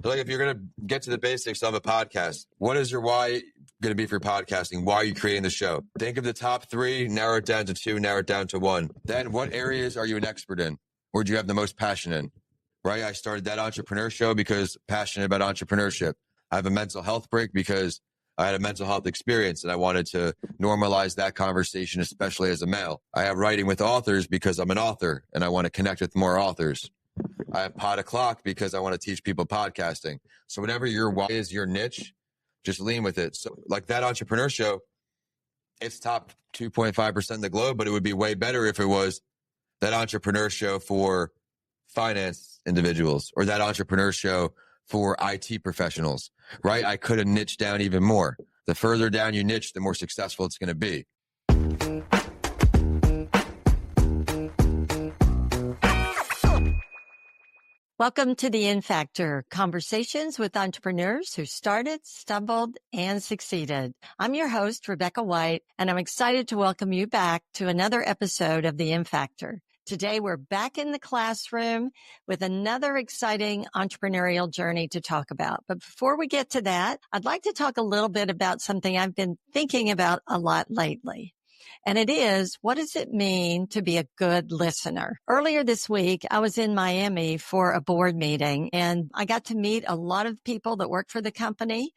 So like if you're going to get to the basics of a podcast, what is your why going to be for podcasting? Why are you creating the show? Think of the top 3, narrow it down to 2, narrow it down to 1. Then what areas are you an expert in? Or do you have the most passion in? Right? I started that entrepreneur show because passionate about entrepreneurship. I have a mental health break because I had a mental health experience and I wanted to normalize that conversation, especially as a male. I have writing with authors because I'm an author and I want to connect with more authors. I have Pod O'Clock because I want to teach people podcasting. So whatever your why is, your niche, just lean with it. So like that entrepreneur show, it's top 2.5% of the globe, but it would be way better if it was that entrepreneur show for finance individuals or that entrepreneur show for IT professionals, right? I could have niched down even more. The further down you niche, the more successful it's going to be. Welcome to the In Factor, conversations with entrepreneurs who started, stumbled, and succeeded. I'm your host, Rebecca White, and I'm excited to welcome you back to another episode of the In Factor. Today, we're back in the classroom with another exciting entrepreneurial journey to talk about. But before we get to that, I'd like to talk a little bit about something I've been thinking about a lot lately. And it is, what does it mean to be a good listener? Earlier this week, I was in Miami for a board meeting and I got to meet a lot of people that work for the company.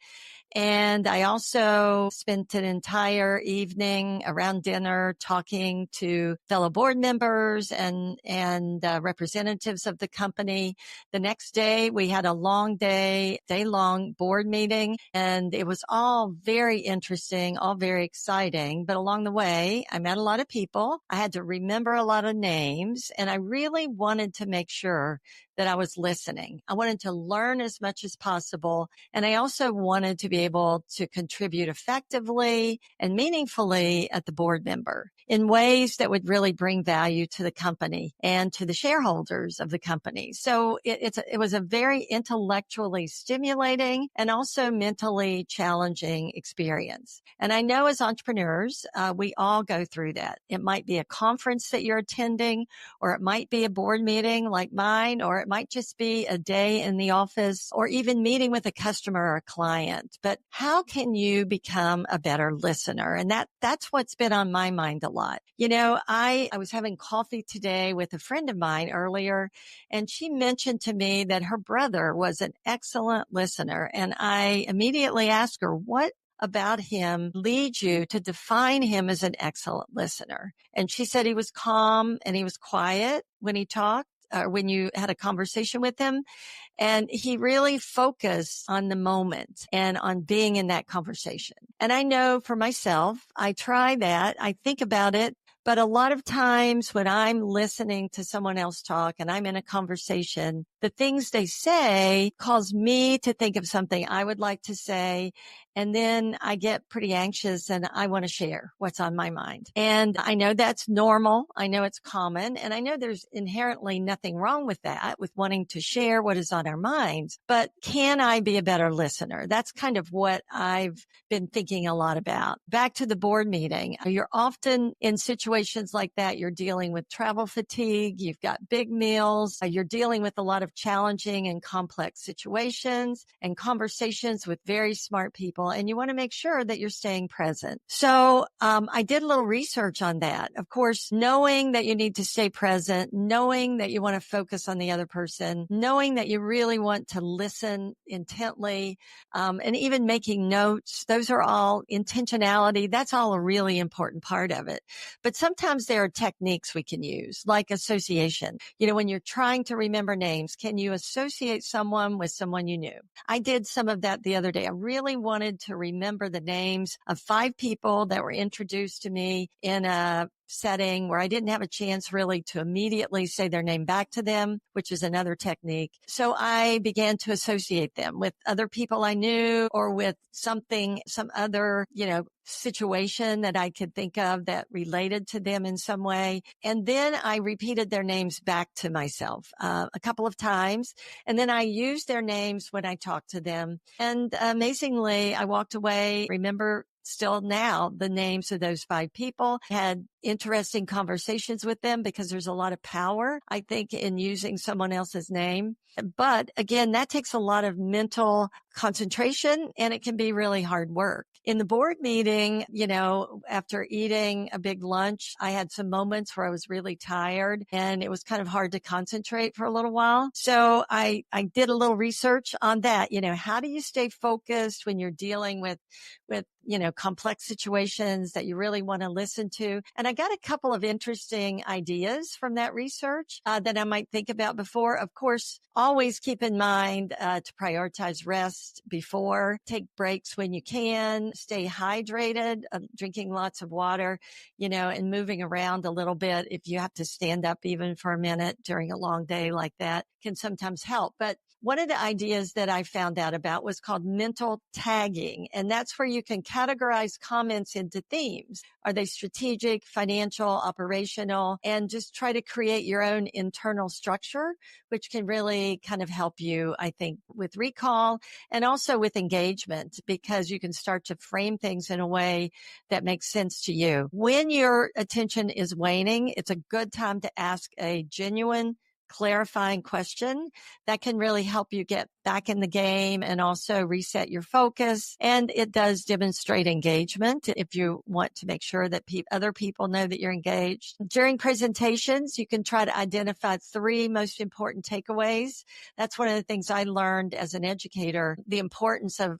And I also spent an entire evening around dinner talking to fellow board members and representatives of the company. The next day, we had a day-long board meeting, and it was all very interesting, all very exciting. But along the way, I met a lot of people. I had to remember a lot of names, and I really wanted to make sure that I was listening. I wanted to learn as much as possible. And I also wanted to be able to contribute effectively and meaningfully at the board member in ways that would really bring value to the company and to the shareholders of the company. So it was a very intellectually stimulating and also mentally challenging experience. And I know as entrepreneurs, we all go through that. It might be a conference that you're attending, or it might be a board meeting like mine, or it might just be a day in the office or even meeting with a customer or a client. But how can you become a better listener? And that's what's been on my mind a lot. You know, I was having coffee today with a friend of mine earlier, and she mentioned to me that her brother was an excellent listener. And I immediately asked her, what about him leads you to define him as an excellent listener? And she said he was calm and he was quiet when he talked. When you had a conversation with him, and he really focused on the moment and on being in that conversation. And I know for myself, I try that. I think about it. But a lot of times when I'm listening to someone else talk and I'm in a conversation, the things they say cause me to think of something I would like to say. And then I get pretty anxious and I want to share what's on my mind. And I know that's normal. I know it's common. And I know there's inherently nothing wrong with that, with wanting to share what is on our minds. But can I be a better listener? That's kind of what I've been thinking a lot about. Back to the board meeting. You're often in situations like that. You're dealing with travel fatigue. You've got big meals. You're dealing with a lot of challenging and complex situations and conversations with very smart people. And you want to make sure that you're staying present. So I did a little research on that. Of course, knowing that you need to stay present, knowing that you want to focus on the other person, knowing that you really want to listen intently, and even making notes. Those are all intentionality. That's all a really important part of it. But sometimes there are techniques we can use, like association. You know, when you're trying to remember names, can you associate someone with someone you knew? I did some of that the other day. I really wanted to remember the names of 5 people that were introduced to me in a setting where I didn't have a chance really to immediately say their name back to them, which is another technique. So I began to associate them with other people I knew or with some other, situation that I could think of that related to them in some way. And then I repeated their names back to myself a couple of times. And then I used their names when I talked to them. And amazingly, I walked away, remember still now the names of those 5 people, had interesting conversations with them because there's a lot of power, I think, in using someone else's name. But again, that takes a lot of mental concentration and it can be really hard work. In the board meeting, after eating a big lunch, I had some moments where I was really tired and it was kind of hard to concentrate for a little while. So I did a little research on that. How do you stay focused when you're dealing with complex situations that you really want to listen to? And I got a couple of interesting ideas from that research that I might think about before. Of course, always keep in mind to prioritize rest before, take breaks when you can, stay hydrated, drinking lots of water, and moving around a little bit. If you have to stand up even for a minute during a long day like that can sometimes help. But one of the ideas that I found out about was called mental tagging. And that's where you can categorize comments into themes. Are they strategic, financial, operational? And just try to create your own internal structure, which can really kind of help you, I think, with recall and also with engagement, because you can start to frame things in a way that makes sense to you. When your attention is waning, it's a good time to ask a genuine, clarifying question that can really help you get back in the game and also reset your focus. And it does demonstrate engagement if you want to make sure that other people know that you're engaged. During presentations, you can try to identify 3 most important takeaways. That's one of the things I learned as an educator, the importance of,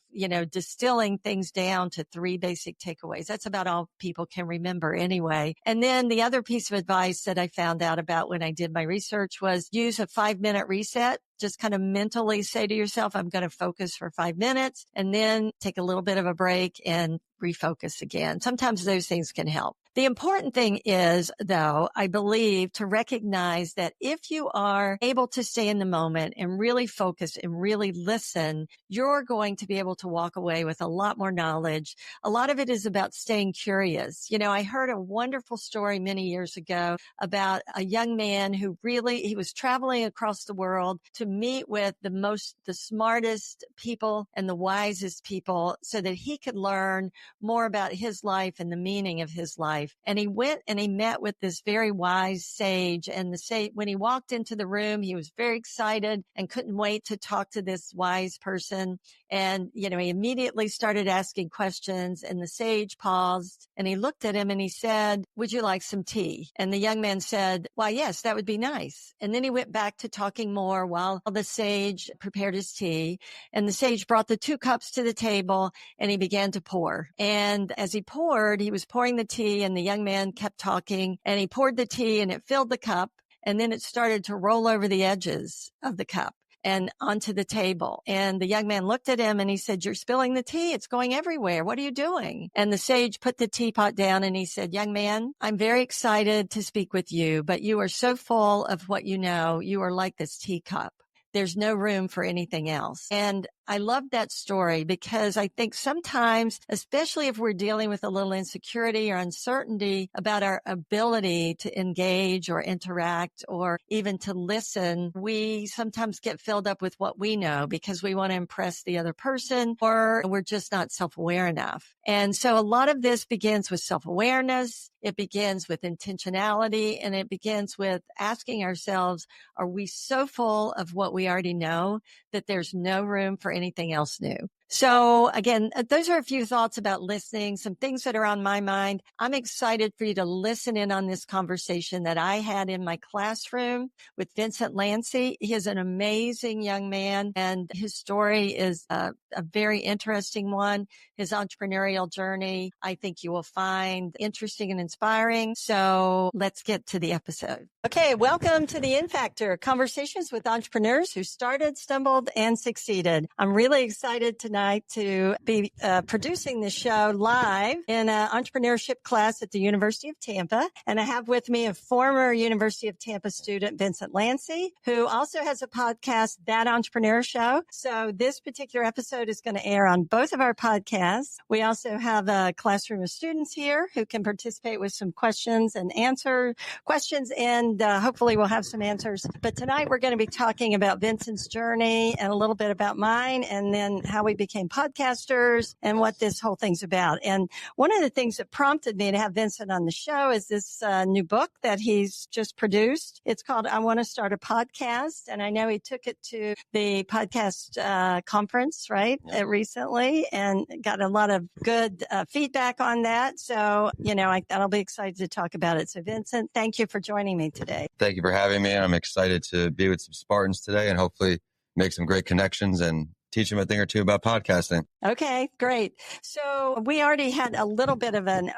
distilling things down to 3 basic takeaways. That's about all people can remember anyway. And then the other piece of advice that I found out about when I did my research was use a 5-minute reset. Just kind of mentally say to yourself, I'm going to focus for 5 minutes and then take a little bit of a break and refocus again. Sometimes those things can help. The important thing is, though, I believe, to recognize that if you are able to stay in the moment and really focus and really listen, you're going to be able to walk away with a lot more knowledge. A lot of it is about staying curious. I heard a wonderful story many years ago about a young man who he was traveling across the world to meet with the smartest people and the wisest people so that he could learn more about his life and the meaning of his life. And he went and he met with this very wise sage. And when he walked into the room, he was very excited and couldn't wait to talk to this wise person. And, he immediately started asking questions, and the sage paused and he looked at him and he said, "Would you like some tea?" And the young man said, "Why, yes, that would be nice." And then he went back to talking more while the sage prepared his tea. And the sage brought the 2 cups to the table and he began to pour. And as he poured, he was pouring the tea and the young man kept talking, and he poured the tea and it filled the cup. And then it started to roll over the edges of the cup and onto the table. And the young man looked at him and he said, "You're spilling the tea. It's going everywhere. What are you doing?" And the sage put the teapot down and he said, "Young man, I'm very excited to speak with you, but you are so full of what you know. You are like this teacup. There's no room for anything else." And I love that story because I think sometimes, especially if we're dealing with a little insecurity or uncertainty about our ability to engage or interact or even to listen, we sometimes get filled up with what we know because we want to impress the other person, or we're just not self-aware enough. And so a lot of this begins with self-awareness. It begins with intentionality, and it begins with asking ourselves, are we so full of what we already know that there's no room for anything else new? So again, those are a few thoughts about listening, some things that are on my mind. I'm excited for you to listen in on this conversation that I had in my classroom with Vincent Lanci. He is an amazing young man, and his story is a very interesting one. His entrepreneurial journey, I think you will find interesting and inspiring. So let's get to the episode. Okay, welcome to the In Factor, conversations with entrepreneurs who started, stumbled, and succeeded. I'm really excited tonight to be producing this show live in an entrepreneurship class at the University of Tampa. And I have with me a former University of Tampa student, Vincent Lanci, who also has a podcast, That Entrepreneur Show. So this particular episode is going to air on both of our podcasts. We also have a classroom of students here who can participate with some questions and answer questions, and hopefully we'll have some answers. But tonight we're going to be talking about Vincent's journey and a little bit about mine, and then how we became podcasters and what this whole thing's about. And one of the things that prompted me to have Vincent on the show is this new book that he's just produced. It's called I Want to Start a Podcast. And I know he took it to the podcast conference, right, recently, and got a lot of good feedback on that. So, I thought I'll be excited to talk about it. So, Vincent, thank you for joining me today. Thank you for having me. I'm excited to be with some Spartans today and hopefully make some great connections and teach them a thing or two about podcasting. Okay, great. So we already had a little bit of an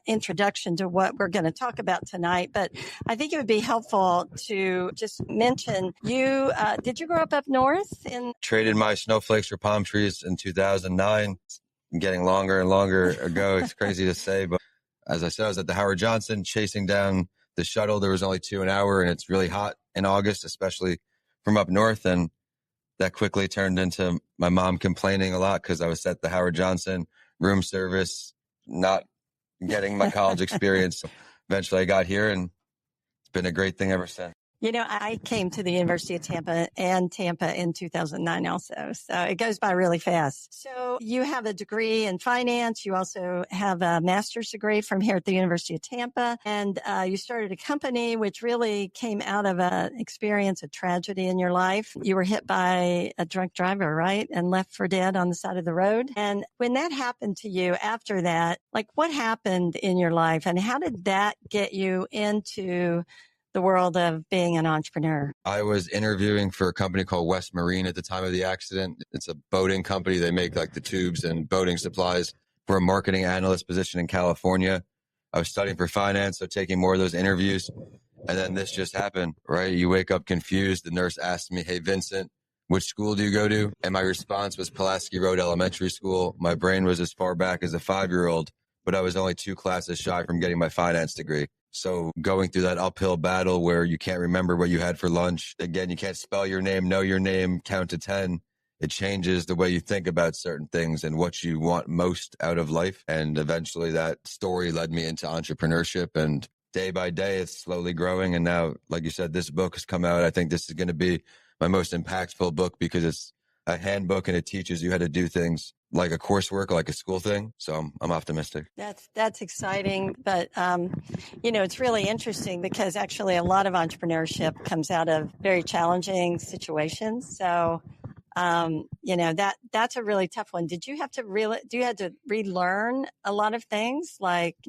introduction to what we're going to talk about tonight, but I think it would be helpful to just mention you. Did you grow up north? Traded my snowflakes for palm trees in 2009. Getting longer and longer ago. It's crazy to say, but as I said, I was at the Howard Johnson chasing down the shuttle. There was only 2 an hour, and it's really hot in August, especially from up north. And that quickly turned into my mom complaining a lot because I was at the Howard Johnson room service, not getting my college experience. Eventually I got here, and it's been a great thing ever since. I came to the University of Tampa in 2009 also. So it goes by really fast. So you have a degree in finance. You also have a master's degree from here at the University of Tampa. And you started a company which really came out of an experience, a tragedy in your life. You were hit by a drunk driver, right? And left for dead on the side of the road. And when that happened to you after that, what happened in your life and how did that get you into the world of being an entrepreneur? I was interviewing for a company called West Marine at the time of the accident. It's a boating company. They make the tubes and boating supplies for a marketing analyst position in California. I was studying for finance, so taking more of those interviews. And then this just happened, right? You wake up confused. The nurse asked me, "Hey, Vincent, which school do you go to?" And my response was Pulaski Road Elementary School. My brain was as far back as a 5-year-old, but I was only 2 classes shy from getting my finance degree. So going through that uphill battle where you can't remember what you had for lunch. Again, you can't spell your name, know your name, count to 10. It changes the way you think about certain things and what you want most out of life. And eventually that story led me into entrepreneurship. And day by day, it's slowly growing. And now, like you said, this book has come out. I think this is going to be my most impactful book because it's a handbook and it teaches you how to do things like a coursework, like a school thing. So I'm optimistic. That's exciting. But, it's really interesting because actually a lot of entrepreneurship comes out of very challenging situations. So, that's a really tough one. Did you have to relearn a lot of things?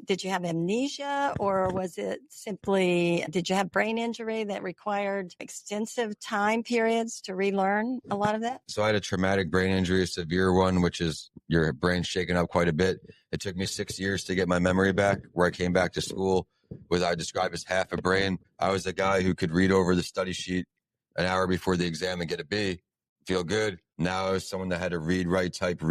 Did you have amnesia or was it simply, did you have brain injury that required extensive time periods to relearn a lot of that? So I had a traumatic brain injury, a severe one, which is your brain shaken up quite a bit. It took me 6 years to get my memory back, where I came back to school with I describe as half a brain. I was a guy who could read over the study sheet an hour before the exam and get a B. Feel good. Now I was someone that had to read, write, type,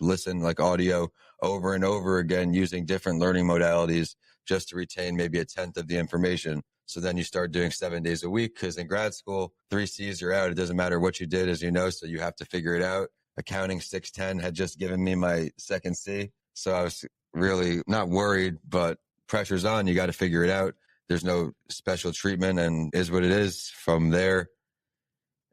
listen like audio over and over again using different learning modalities just to retain maybe a tenth of the information. So then you start doing 7 days a week because in grad school, 3 C's you're out. It doesn't matter what you did, as you know, so you have to figure it out. Accounting 610 had just given me my second C. So I was really not worried, but pressure's on. You got to figure it out. There's no special treatment and is what it is. From there,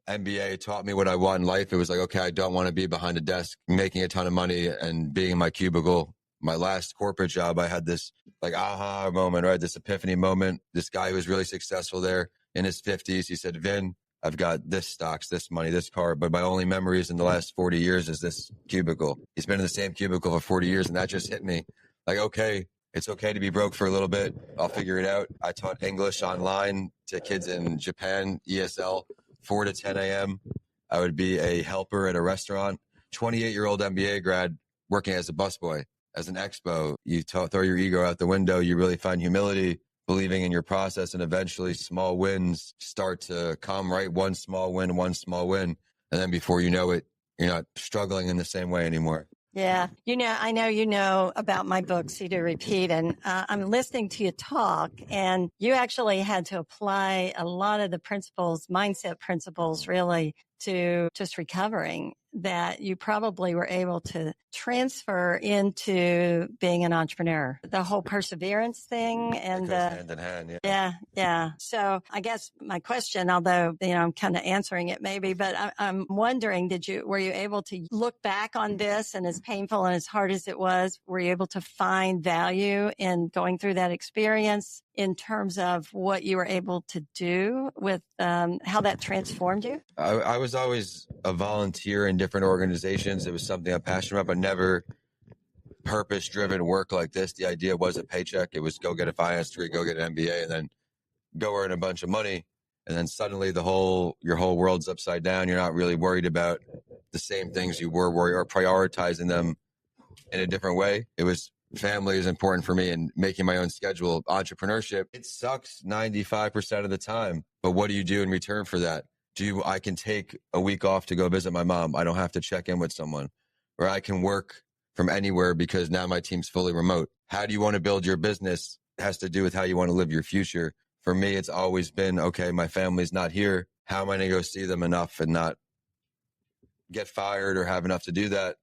MBA taught me what I want in life. It was okay, I don't want to be behind a desk making a ton of money and being in my cubicle. My last corporate job, I had this aha moment, right? This epiphany moment. This guy who was really successful there in his 50s, he said, "Vin, I've got this stocks, this money, this car, but my only memories in the last 40 years is this cubicle." He's been in the same cubicle for 40 years, and that just hit me. Okay, it's okay to be broke for a little bit. I'll figure it out. I taught English online to kids in Japan, ESL, 4 to 10 a.m. I would be a helper at a restaurant. 28-year-old MBA grad working as a busboy. As an expo, you throw your ego out the window. You really find humility, believing in your process, and eventually small wins start to come, right? One small win. And then before you know it, you're not struggling in the same way anymore. Yeah. I know you know about my book, See to Repeat, and I'm listening to you talk, and you actually had to apply a lot of the principles, mindset principles, really, to just recovering that you probably were able to transfer into being an entrepreneur. The whole perseverance thing and it goes hand in hand. Yeah. So I guess my question, although, I'm kind of answering it maybe, but I'm wondering, were you able to look back on this, and as painful and as hard as it was, were you able to find value in going through that experience in terms of what you were able to do with how that transformed you? I was always a volunteer in different organizations. It was something I'm passionate about, but never purpose-driven work like this. The idea was a paycheck. It was go get a finance degree, go get an MBA, and then go earn a bunch of money. And then suddenly your whole world's upside down. You're not really worried about the same things you were worried, or prioritizing them in a different way. It was family is important for me, and making my own schedule. Entrepreneurship, it sucks 95% of the time. But what do you do in return for that? I can take a week off to go visit my mom. I don't have to check in with someone. Or I can work from anywhere because now my team's fully remote. How do you want to build your business? It has to do with how you want to live your future. For me, it's always been, okay, my family's not here. How am I going to go see them enough and not get fired or have enough to do that?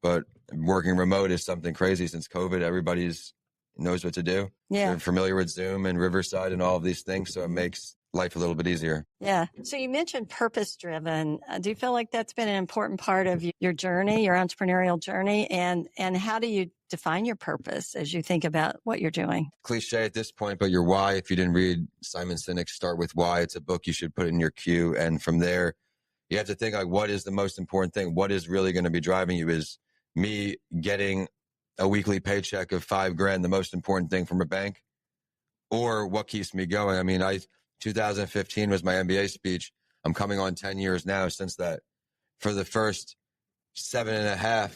But working remote is something crazy since COVID. Everybody's knows what to do. Yeah. They're familiar with Zoom and Riverside and all of these things. So it makes life a little bit easier. Yeah. So you mentioned purpose-driven. Do you feel like that's been an important part of your journey, your entrepreneurial journey? And how do you define your purpose as you think about what you're doing? Cliche at this point, but your why. If you didn't read Simon Sinek's Start With Why, it's a book you should put in your queue. And from there, you have to think like, what is the most important thing? What is really going to be driving you? Is me getting a weekly paycheck of $5,000 the most important thing from a bank? Or what keeps me going? I mean, 2015 was my MBA speech. I'm coming on 10 years now since that. For the first 7.5,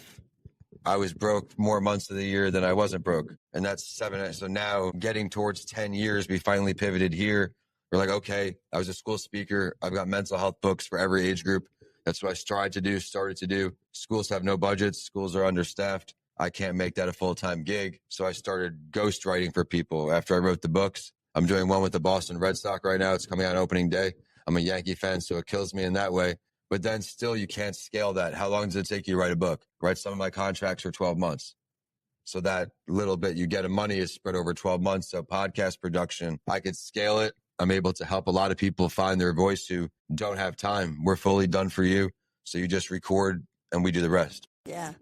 I was broke more months of the year than I wasn't broke. And that's 7. So now getting towards 10 years, we finally pivoted here. We're like, okay, I was a school speaker. I've got mental health books for every age group. That's what I started to do. Schools have no budgets. Schools are understaffed. I can't make that a full-time gig. So I started ghostwriting for people after I wrote the books. I'm doing one with the Boston Red Sox right now. It's coming out opening day. I'm a Yankee fan, so it kills me in that way. But then still, you can't scale that. How long does it take you to write a book? Right? Some of my contracts are 12 months. So that little bit you get of money is spread over 12 months. So podcast production, I could scale it. I'm able to help a lot of people find their voice who don't have time. We're fully done for you. So you just record and we do the rest. Yeah.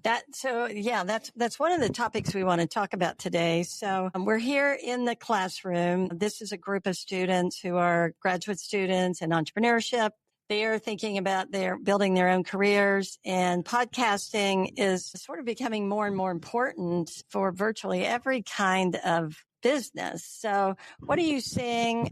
That's one of the topics we want to talk about today. So we're here in the classroom. This is a group of students who are graduate students in entrepreneurship. They are thinking about building their own careers, and podcasting is sort of becoming more and more important for virtually every kind of business. So what are you seeing?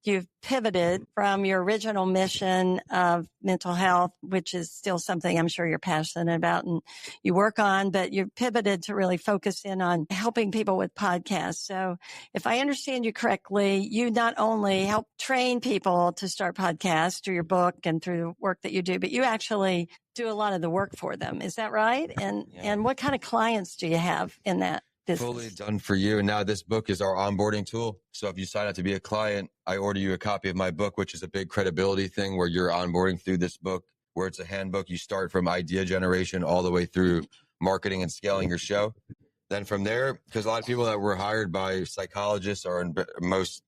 You've pivoted from your original mission of mental health, which is still something I'm sure you're passionate about and you work on, but you've pivoted to really focus in on helping people with podcasts. So if I understand you correctly, you not only help train people to start podcasts through your book and through the work that you do, but you actually do a lot of the work for them. Is that right? And what kind of clients do you have in that business? Fully done for you. And now this book is our onboarding tool. So if you sign up to be a client, I order you a copy of my book, which is a big credibility thing where you're onboarding through this book, where it's a handbook. You start from idea generation all the way through marketing and scaling your show. Then from there, because a lot of people that were hired by psychologists are in most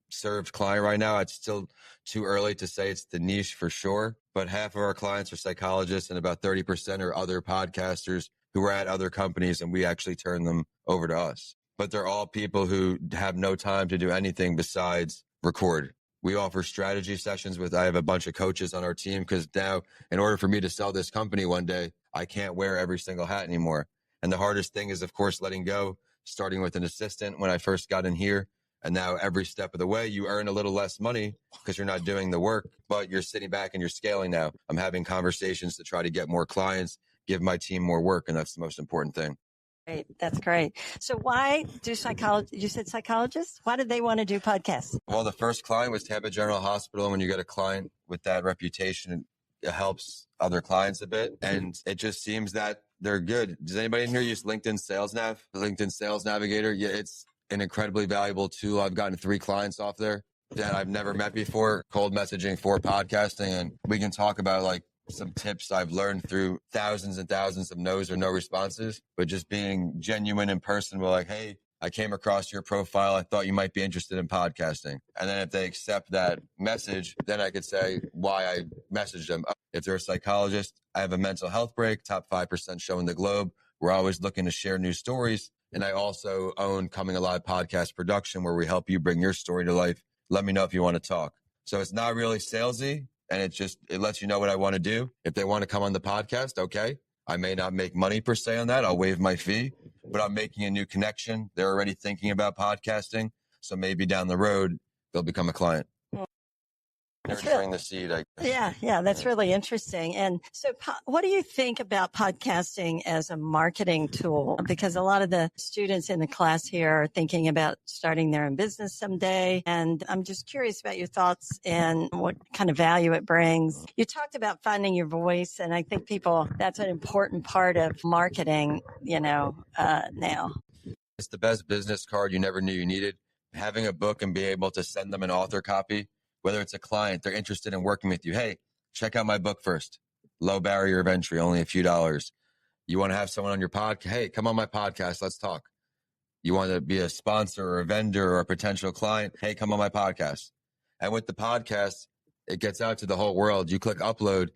served client right now, it's still too early to say it's the niche for sure. But half of our clients are psychologists and about 30% are other podcasters who are at other companies, and we actually turn them over to us. But they're all people who have no time to do anything besides record. We offer strategy sessions I have a bunch of coaches on our team, because now in order for me to sell this company one day, I can't wear every single hat anymore. And the hardest thing is, of course, letting go, starting with an assistant when I first got in here. And now every step of the way, you earn a little less money because you're not doing the work, but you're sitting back and you're scaling now. I'm having conversations to try to get more clients, give my team more work. And that's the most important thing. Great. That's great. So why do you said psychologists? Why did they want to do podcasts? Well, the first client was Tampa General Hospital. And when you get a client with that reputation, it helps other clients a bit. And it just seems that they're good. Does anybody in here use LinkedIn Sales Nav? The LinkedIn Sales Navigator? Yeah, it's an incredibly valuable tool. I've gotten 3 clients off there. that I've never met before, cold messaging for podcasting. And we can talk about like some tips I've learned through thousands and thousands of no's or no responses, but just being genuine in person. We're like, hey, I came across your profile. I thought you might be interested in podcasting. And then if they accept that message, then I could say why I messaged them. If they're a psychologist, I have a mental health break, top 5% show in the globe. We're always looking to share new stories. And I also own Coming Alive podcast production, where we help you bring your story to life. Let me know if you want to talk. So it's not really salesy, and it lets you know what I want to do. If they want to come on the podcast, okay. I may not make money per se on that. I'll waive my fee, but I'm making a new connection. They're already thinking about podcasting. So maybe down the road, they'll become a client. Nurturing the seed. Yeah, that's really interesting. And so what do you think about podcasting as a marketing tool? Because a lot of the students in the class here are thinking about starting their own business someday. And I'm just curious about your thoughts and what kind of value it brings. You talked about finding your voice, and I think that's an important part of marketing, now. It's the best business card you never knew you needed. Having a book and be able to send them an author copy. Whether it's a client, they're interested in working with you. Hey, check out my book first. Low barrier of entry, only a few dollars. You want to have someone on your podcast? Hey, come on my podcast. Let's talk. You want to be a sponsor or a vendor or a potential client? Hey, come on my podcast. And with the podcast, it gets out to the whole world. You click upload.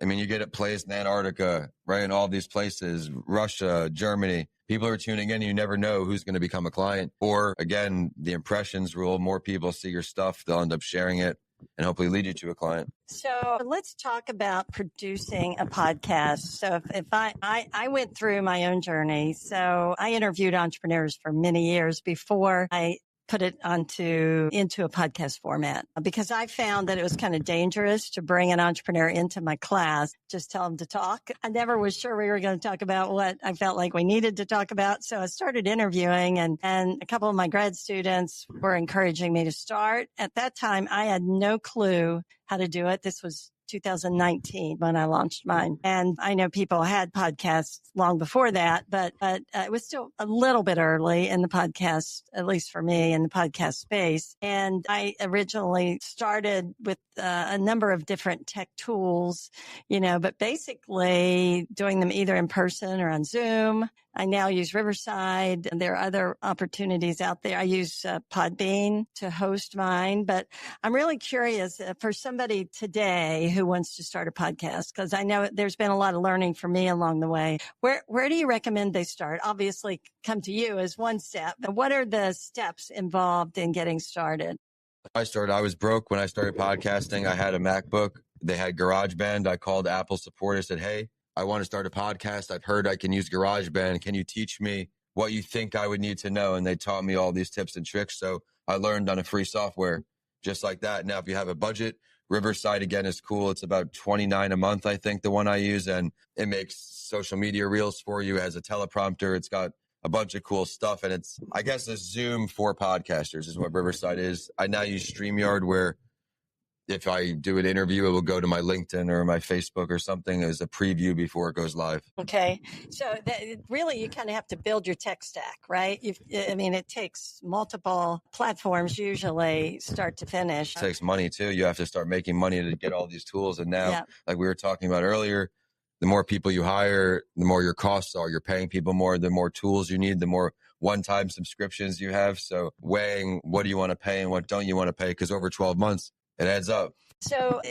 I mean, you get it placed in Antarctica, right? In all these places, Russia, Germany. People are tuning in. You never know who's going to become a client. Or again, the impressions rule. More people see your stuff. They'll end up sharing it and hopefully lead you to a client. So let's talk about producing a podcast. So if I went through my own journey. So I interviewed entrepreneurs for many years before I put it into a podcast format, because I found that it was kind of dangerous to bring an entrepreneur into my class, just tell them to talk. I never was sure we were going to talk about what I felt like we needed to talk about. So I started interviewing, and a couple of my grad students were encouraging me to start. At that time, I had no clue how to do it. This was 2019 when I launched mine. And I know people had podcasts long before that, but it was still a little bit early in the podcast, at least for me, in the podcast space. And I originally started with a number of different tech tools, but basically doing them either in person or on Zoom. I now use Riverside, and there are other opportunities out there. I use Podbean to host mine, but I'm really curious for somebody today who wants to start a podcast, because I know there's been a lot of learning for me along the way. Where do you recommend they start? Obviously, come to you as one step, but what are the steps involved in getting started? I was broke when I started podcasting. I had a MacBook. They had GarageBand. I called Apple support. I said, hey, I want to start a podcast. I've heard I can use GarageBand. Can you teach me what you think I would need to know? And they taught me all these tips and tricks. So I learned on a free software just like that. Now, if you have a budget, Riverside, again, is cool. It's about $29 a month, I think, the one I use. And it makes social media reels for you. It has a teleprompter. It's got a bunch of cool stuff. And it's, I guess, a Zoom for podcasters is what Riverside is. I now use StreamYard, where if I do an interview, it will go to my LinkedIn or my Facebook or something as a preview before it goes live. Okay. So really, you kind of have to build your tech stack, right? It takes multiple platforms, usually start to finish. It takes money too. You have to start making money to get all these tools. And now, like we were talking about earlier, the more people you hire, the more your costs are. You're paying people more, the more tools you need, the more one-time subscriptions you have. So weighing what do you want to pay and what don't you want to pay? Because over 12 months, it adds up. So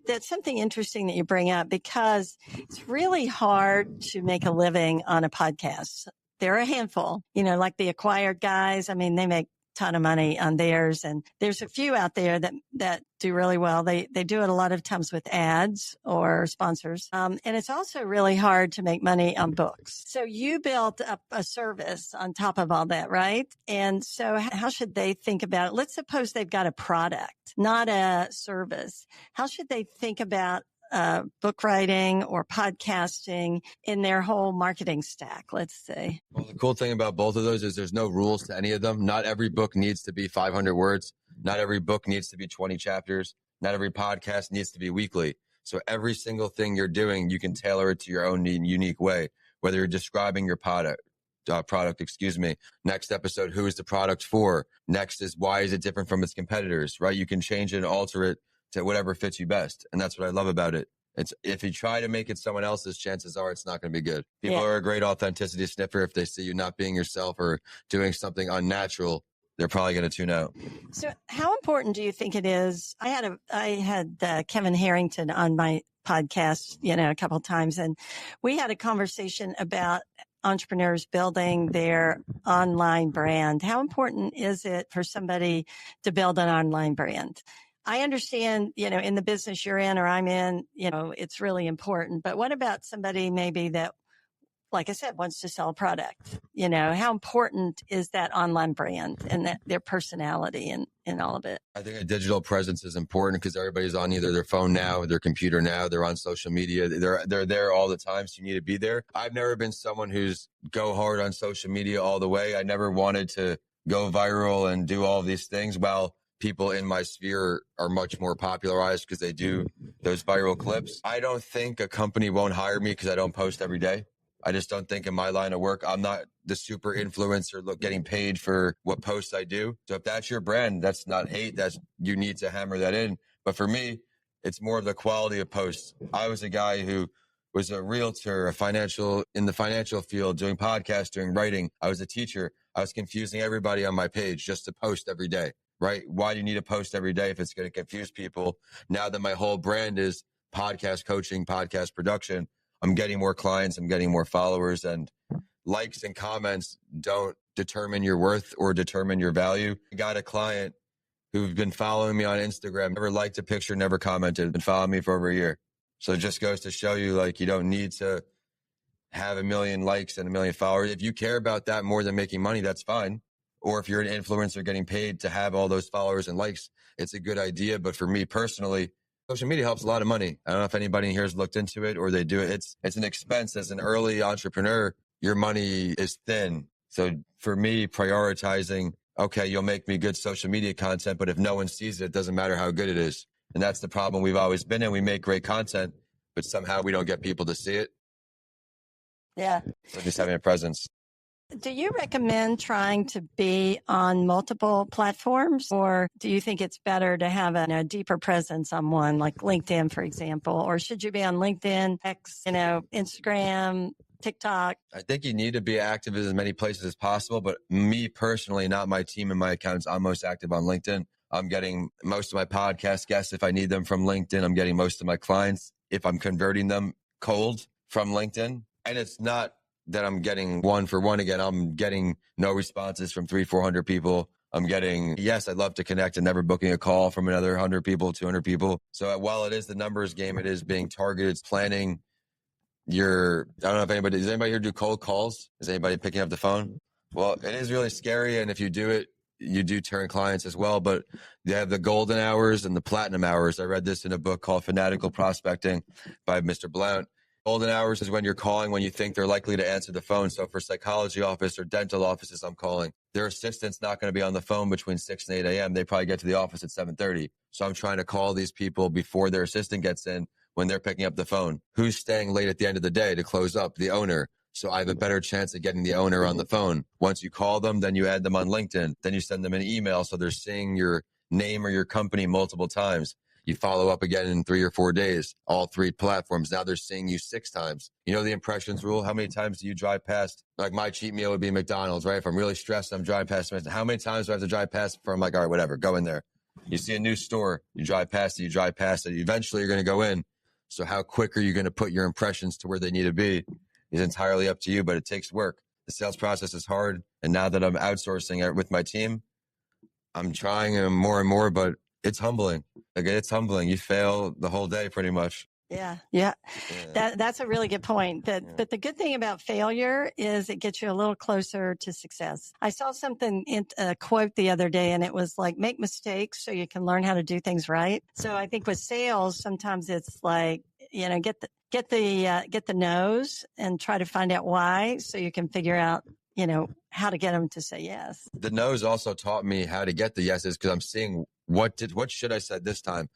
that's something interesting that you bring up, because it's really hard to make a living on a podcast. There are a handful, like the Acquired guys. They make a ton of money on theirs, and there's a few out there that do really well. They do it a lot of times with ads or sponsors. And it's also really hard to make money on books. So you built up a service on top of all that, right? And so how should they think about it? Let's suppose they've got a product, not a service. How should they think about book writing or podcasting in their whole marketing stack, let's say? Well, the cool thing about both of those is there's no rules to any of them. Not every book needs to be 500 words. Not every book needs to be 20 chapters. Not every podcast needs to be weekly. So every single thing you're doing, you can tailor it to your own unique way, whether you're describing your product, product, excuse me. Next episode, who is the product for? Next is why is it different from its competitors, right? You can change it and alter it to whatever fits you best. And that's what I love about it. It's if you try to make it someone else's, chances are it's not going to be good. People are a great authenticity sniffer. If they see you not being yourself or doing something unnatural, they're probably going to tune out. So how important do you think it is? I had Kevin Harrington on my podcast, a couple of times, and we had a conversation about entrepreneurs building their online brand. How important is it for somebody to build an online brand? I understand, in the business you're in or I'm in, it's really important. But what about somebody maybe that, like I said, wants to sell a product? How important is that online brand and that their personality and all of it? I think a digital presence is important because everybody's on either their phone now, their computer now, they're on social media. They're there all the time. So you need to be there. I've never been someone who's go hard on social media all the way. I never wanted to go viral and do all of these things. While people in my sphere are much more popularized because they do those viral clips. I don't think a company won't hire me because I don't post every day. I just don't think in my line of work, I'm not the super influencer getting paid for what posts I do. So if that's your brand, that's not hate. You need to hammer that in. But for me, it's more of the quality of posts. I was a guy who was a realtor, in the financial field, doing podcasts, doing writing. I was a teacher. I was confusing everybody on my page just to post every day, right? Why do you need to post every day if it's going to confuse people? Now that my whole brand is podcast coaching, podcast production, I'm getting more clients, I'm getting more followers, and likes and comments don't determine your worth or determine your value. I got a client who's been following me on Instagram, never liked a picture, never commented, been following me for over a year. So it just goes to show you, you don't need to have 1 million likes and 1 million followers. If you care about that more than making money, that's fine. Or if you're an influencer getting paid to have all those followers and likes, it's a good idea. But for me personally, social media helps a lot of money. I don't know if anybody here has looked into it or they do it. It's an expense. As an early entrepreneur, your money is thin. So for me, prioritizing, okay, you'll make me good social media content, but if no one sees it, it doesn't matter how good it is. And that's the problem we've always been in. We make great content, but somehow we don't get people to see it. Yeah. So just having a presence. Do you recommend trying to be on multiple platforms, or do you think it's better to have a deeper presence on one, like LinkedIn, for example? Or should you be on LinkedIn, X, Instagram, TikTok? I think you need to be active in as many places as possible. But me personally, not my team and my accounts, I'm most active on LinkedIn. I'm getting most of my podcast guests if I need them from LinkedIn. I'm getting most of my clients if I'm converting them cold from LinkedIn. And it's not that I'm getting one for one again. I'm getting no responses from 300-400 people. I'm getting, yes, I'd love to connect and never booking a call from another 100 people, 200 people. So while it is the numbers game, it is being targeted. It's planning I don't know if does anybody here do cold calls? Is anybody picking up the phone? Well, it is really scary. And if you do it, you do turn clients as well. But you have the golden hours and the platinum hours. I read this in a book called Fanatical Prospecting by Mr. Blount. Golden hours is when you're calling when you think they're likely to answer the phone. So for psychology office or dental offices, I'm calling. Their assistant's not going to be on the phone between 6 and 8 a.m. They probably get to the office at 7:30. So I'm trying to call these people before their assistant gets in when they're picking up the phone. Who's staying late at the end of the day to close up? The owner. So I have a better chance of getting the owner on the phone. Once you call them, then you add them on LinkedIn. Then you send them an email so they're seeing your name or your company multiple times. You follow up again in 3 or 4 days, all 3 platforms. Now they're seeing you 6 times. You know the impressions rule? How many times do you drive past? Like my cheat meal would be McDonald's, right? If I'm really stressed, I'm driving past. How many times do I have to drive past before I'm like, all right, whatever, go in there. You see a new store, you drive past it. Eventually you're going to go in. So how quick are you going to put your impressions to where they need to be is entirely up to you, but it takes work. The sales process is hard. And now that I'm outsourcing it with my team, I'm trying more and more, but it's humbling. It's humbling. You fail the whole day pretty much. Yeah. That's a really good point. But the good thing about failure is it gets you a little closer to success. I saw something in a quote the other day, and it was like, make mistakes so you can learn how to do things right. So I think with sales, sometimes it's like, get the no's and try to find out why so you can figure out, how to get them to say yes. The no's also taught me how to get the yeses because I'm seeing what should I say this time?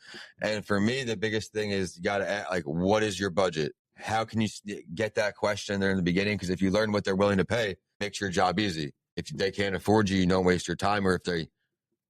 And for me, the biggest thing is you got to ask, what is your budget? How can you get that question there in the beginning? Because if you learn what they're willing to pay, makes your job easy. If they can't afford you, you don't waste your time. Or if they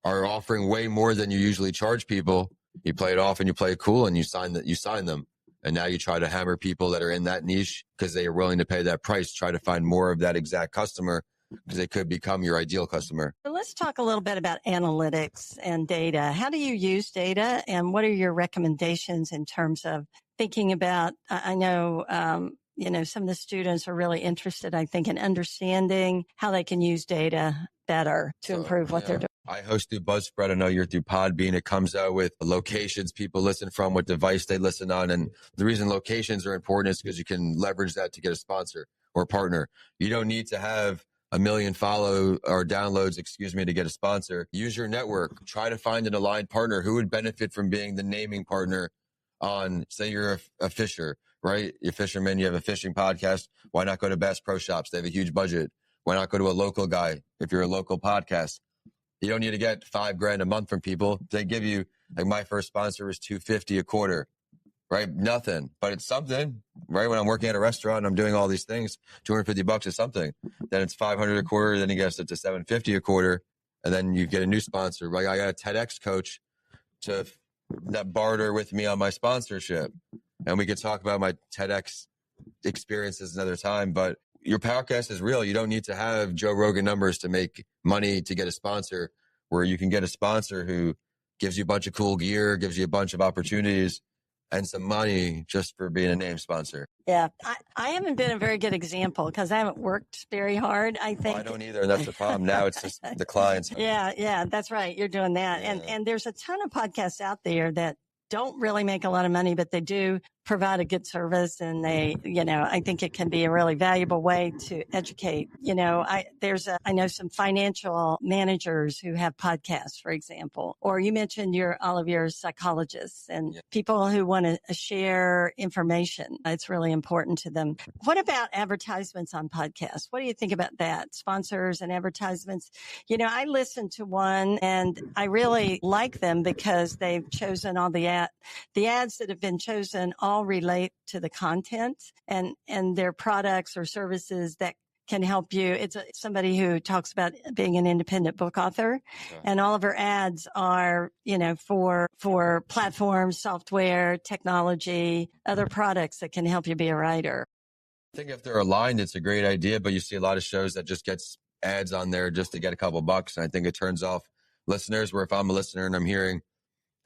are offering way more than you usually charge people, you play it off and you play it cool and you sign them. And now you try to hammer people that are in that niche because they are willing to pay that price, try to find more of that exact customer because they could become your ideal customer. So let's talk a little bit about analytics and data. How do you use data and what are your recommendations in terms of thinking about, I know, some of the students are really interested, I think, in understanding how they can use data better to improve what they're doing. I host through Buzzsprout. I know you're through Podbean. It comes out with locations people listen from, what device they listen on. And the reason locations are important is because you can leverage that to get a sponsor or partner. You don't need to have 1 million downloads, to get a sponsor. Use your network. Try to find an aligned partner who would benefit from being the naming partner on, say you're a fisher, right? You're a fisherman, you have a fishing podcast. Why not go to Bass Pro Shops? They have a huge budget. Why not go to a local guy if you're a local podcast? You don't need to get $5,000 a month from people. They give you, like my first sponsor was $250 a quarter, right? Nothing, but it's something, right? When I'm working at a restaurant and I'm doing all these things, $250 is something. Then it's $500 a quarter. Then you get it to $750 a quarter. And then you get a new sponsor. Like I got a TEDx coach that barter with me on my sponsorship. And we could talk about my TEDx experiences another time, but your podcast is real. You don't need to have Joe Rogan numbers to make money to get a sponsor, where you can get a sponsor who gives you a bunch of cool gear, gives you a bunch of opportunities and some money just for being a name sponsor. Yeah. I haven't been a very good example because I haven't worked very hard, I think. I don't either. That's the problem. Now it's just the clients. Yeah, that's right. You're doing that. Yeah. And there's a ton of podcasts out there that don't really make a lot of money, but they do provide a good service. And they, I think it can be a really valuable way to educate. I know some financial managers who have podcasts, for example, or you mentioned all of your psychologists and people who want to share information. It's really important to them. What about advertisements on podcasts? What do you think about that? Sponsors and advertisements? I listened to one and I really like them because they've chosen all the ads that have been chosen all relate to the content and their products or services that can help you. It's somebody who talks about being an independent book author, and all of her ads are, for platforms, software, technology, other products that can help you be a writer. I think if they're aligned, it's a great idea, but you see a lot of shows that just gets ads on there just to get a couple bucks. And I think it turns off listeners, where if I'm a listener and I'm hearing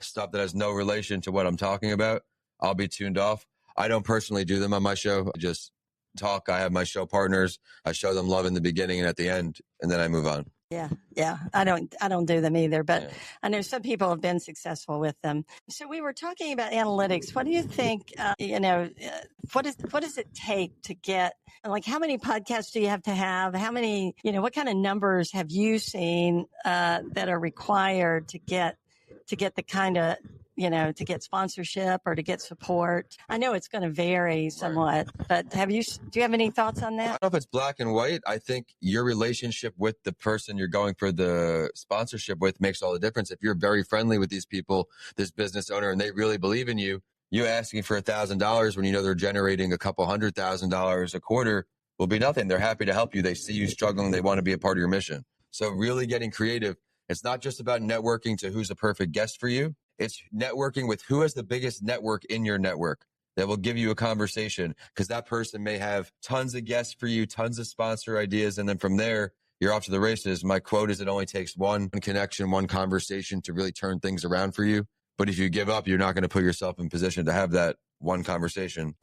stuff that has no relation to what I'm talking about, I'll be tuned off. I don't personally do them on my show. I just talk. I have my show partners. I show them love in the beginning and at the end, and then I move on. Yeah. I don't do them either, but I know some people have been successful with them. So we were talking about analytics. What do you think, what does it take to get, like, how many podcasts do you have to have? How many, what kind of numbers have you seen, that are required to get the kind of, to get sponsorship or to get support? I know it's going to vary somewhat, but do you have any thoughts on that? I don't know if it's black and white. I think your relationship with the person you're going for the sponsorship with makes all the difference. If you're very friendly with these people, this business owner, and they really believe in you, you asking for $1,000 when they're generating a couple $100,000 a quarter will be nothing. They're happy to help you. They see you struggling. They want to be a part of your mission. So really getting creative. It's not just about networking to who's the perfect guest for you. It's networking with who has the biggest network in your network that will give you a conversation, because that person may have tons of guests for you, tons of sponsor ideas. And then from there, you're off to the races. My quote is, it only takes one connection, one conversation to really turn things around for you. But if you give up, you're not going to put yourself in position to have that one conversation.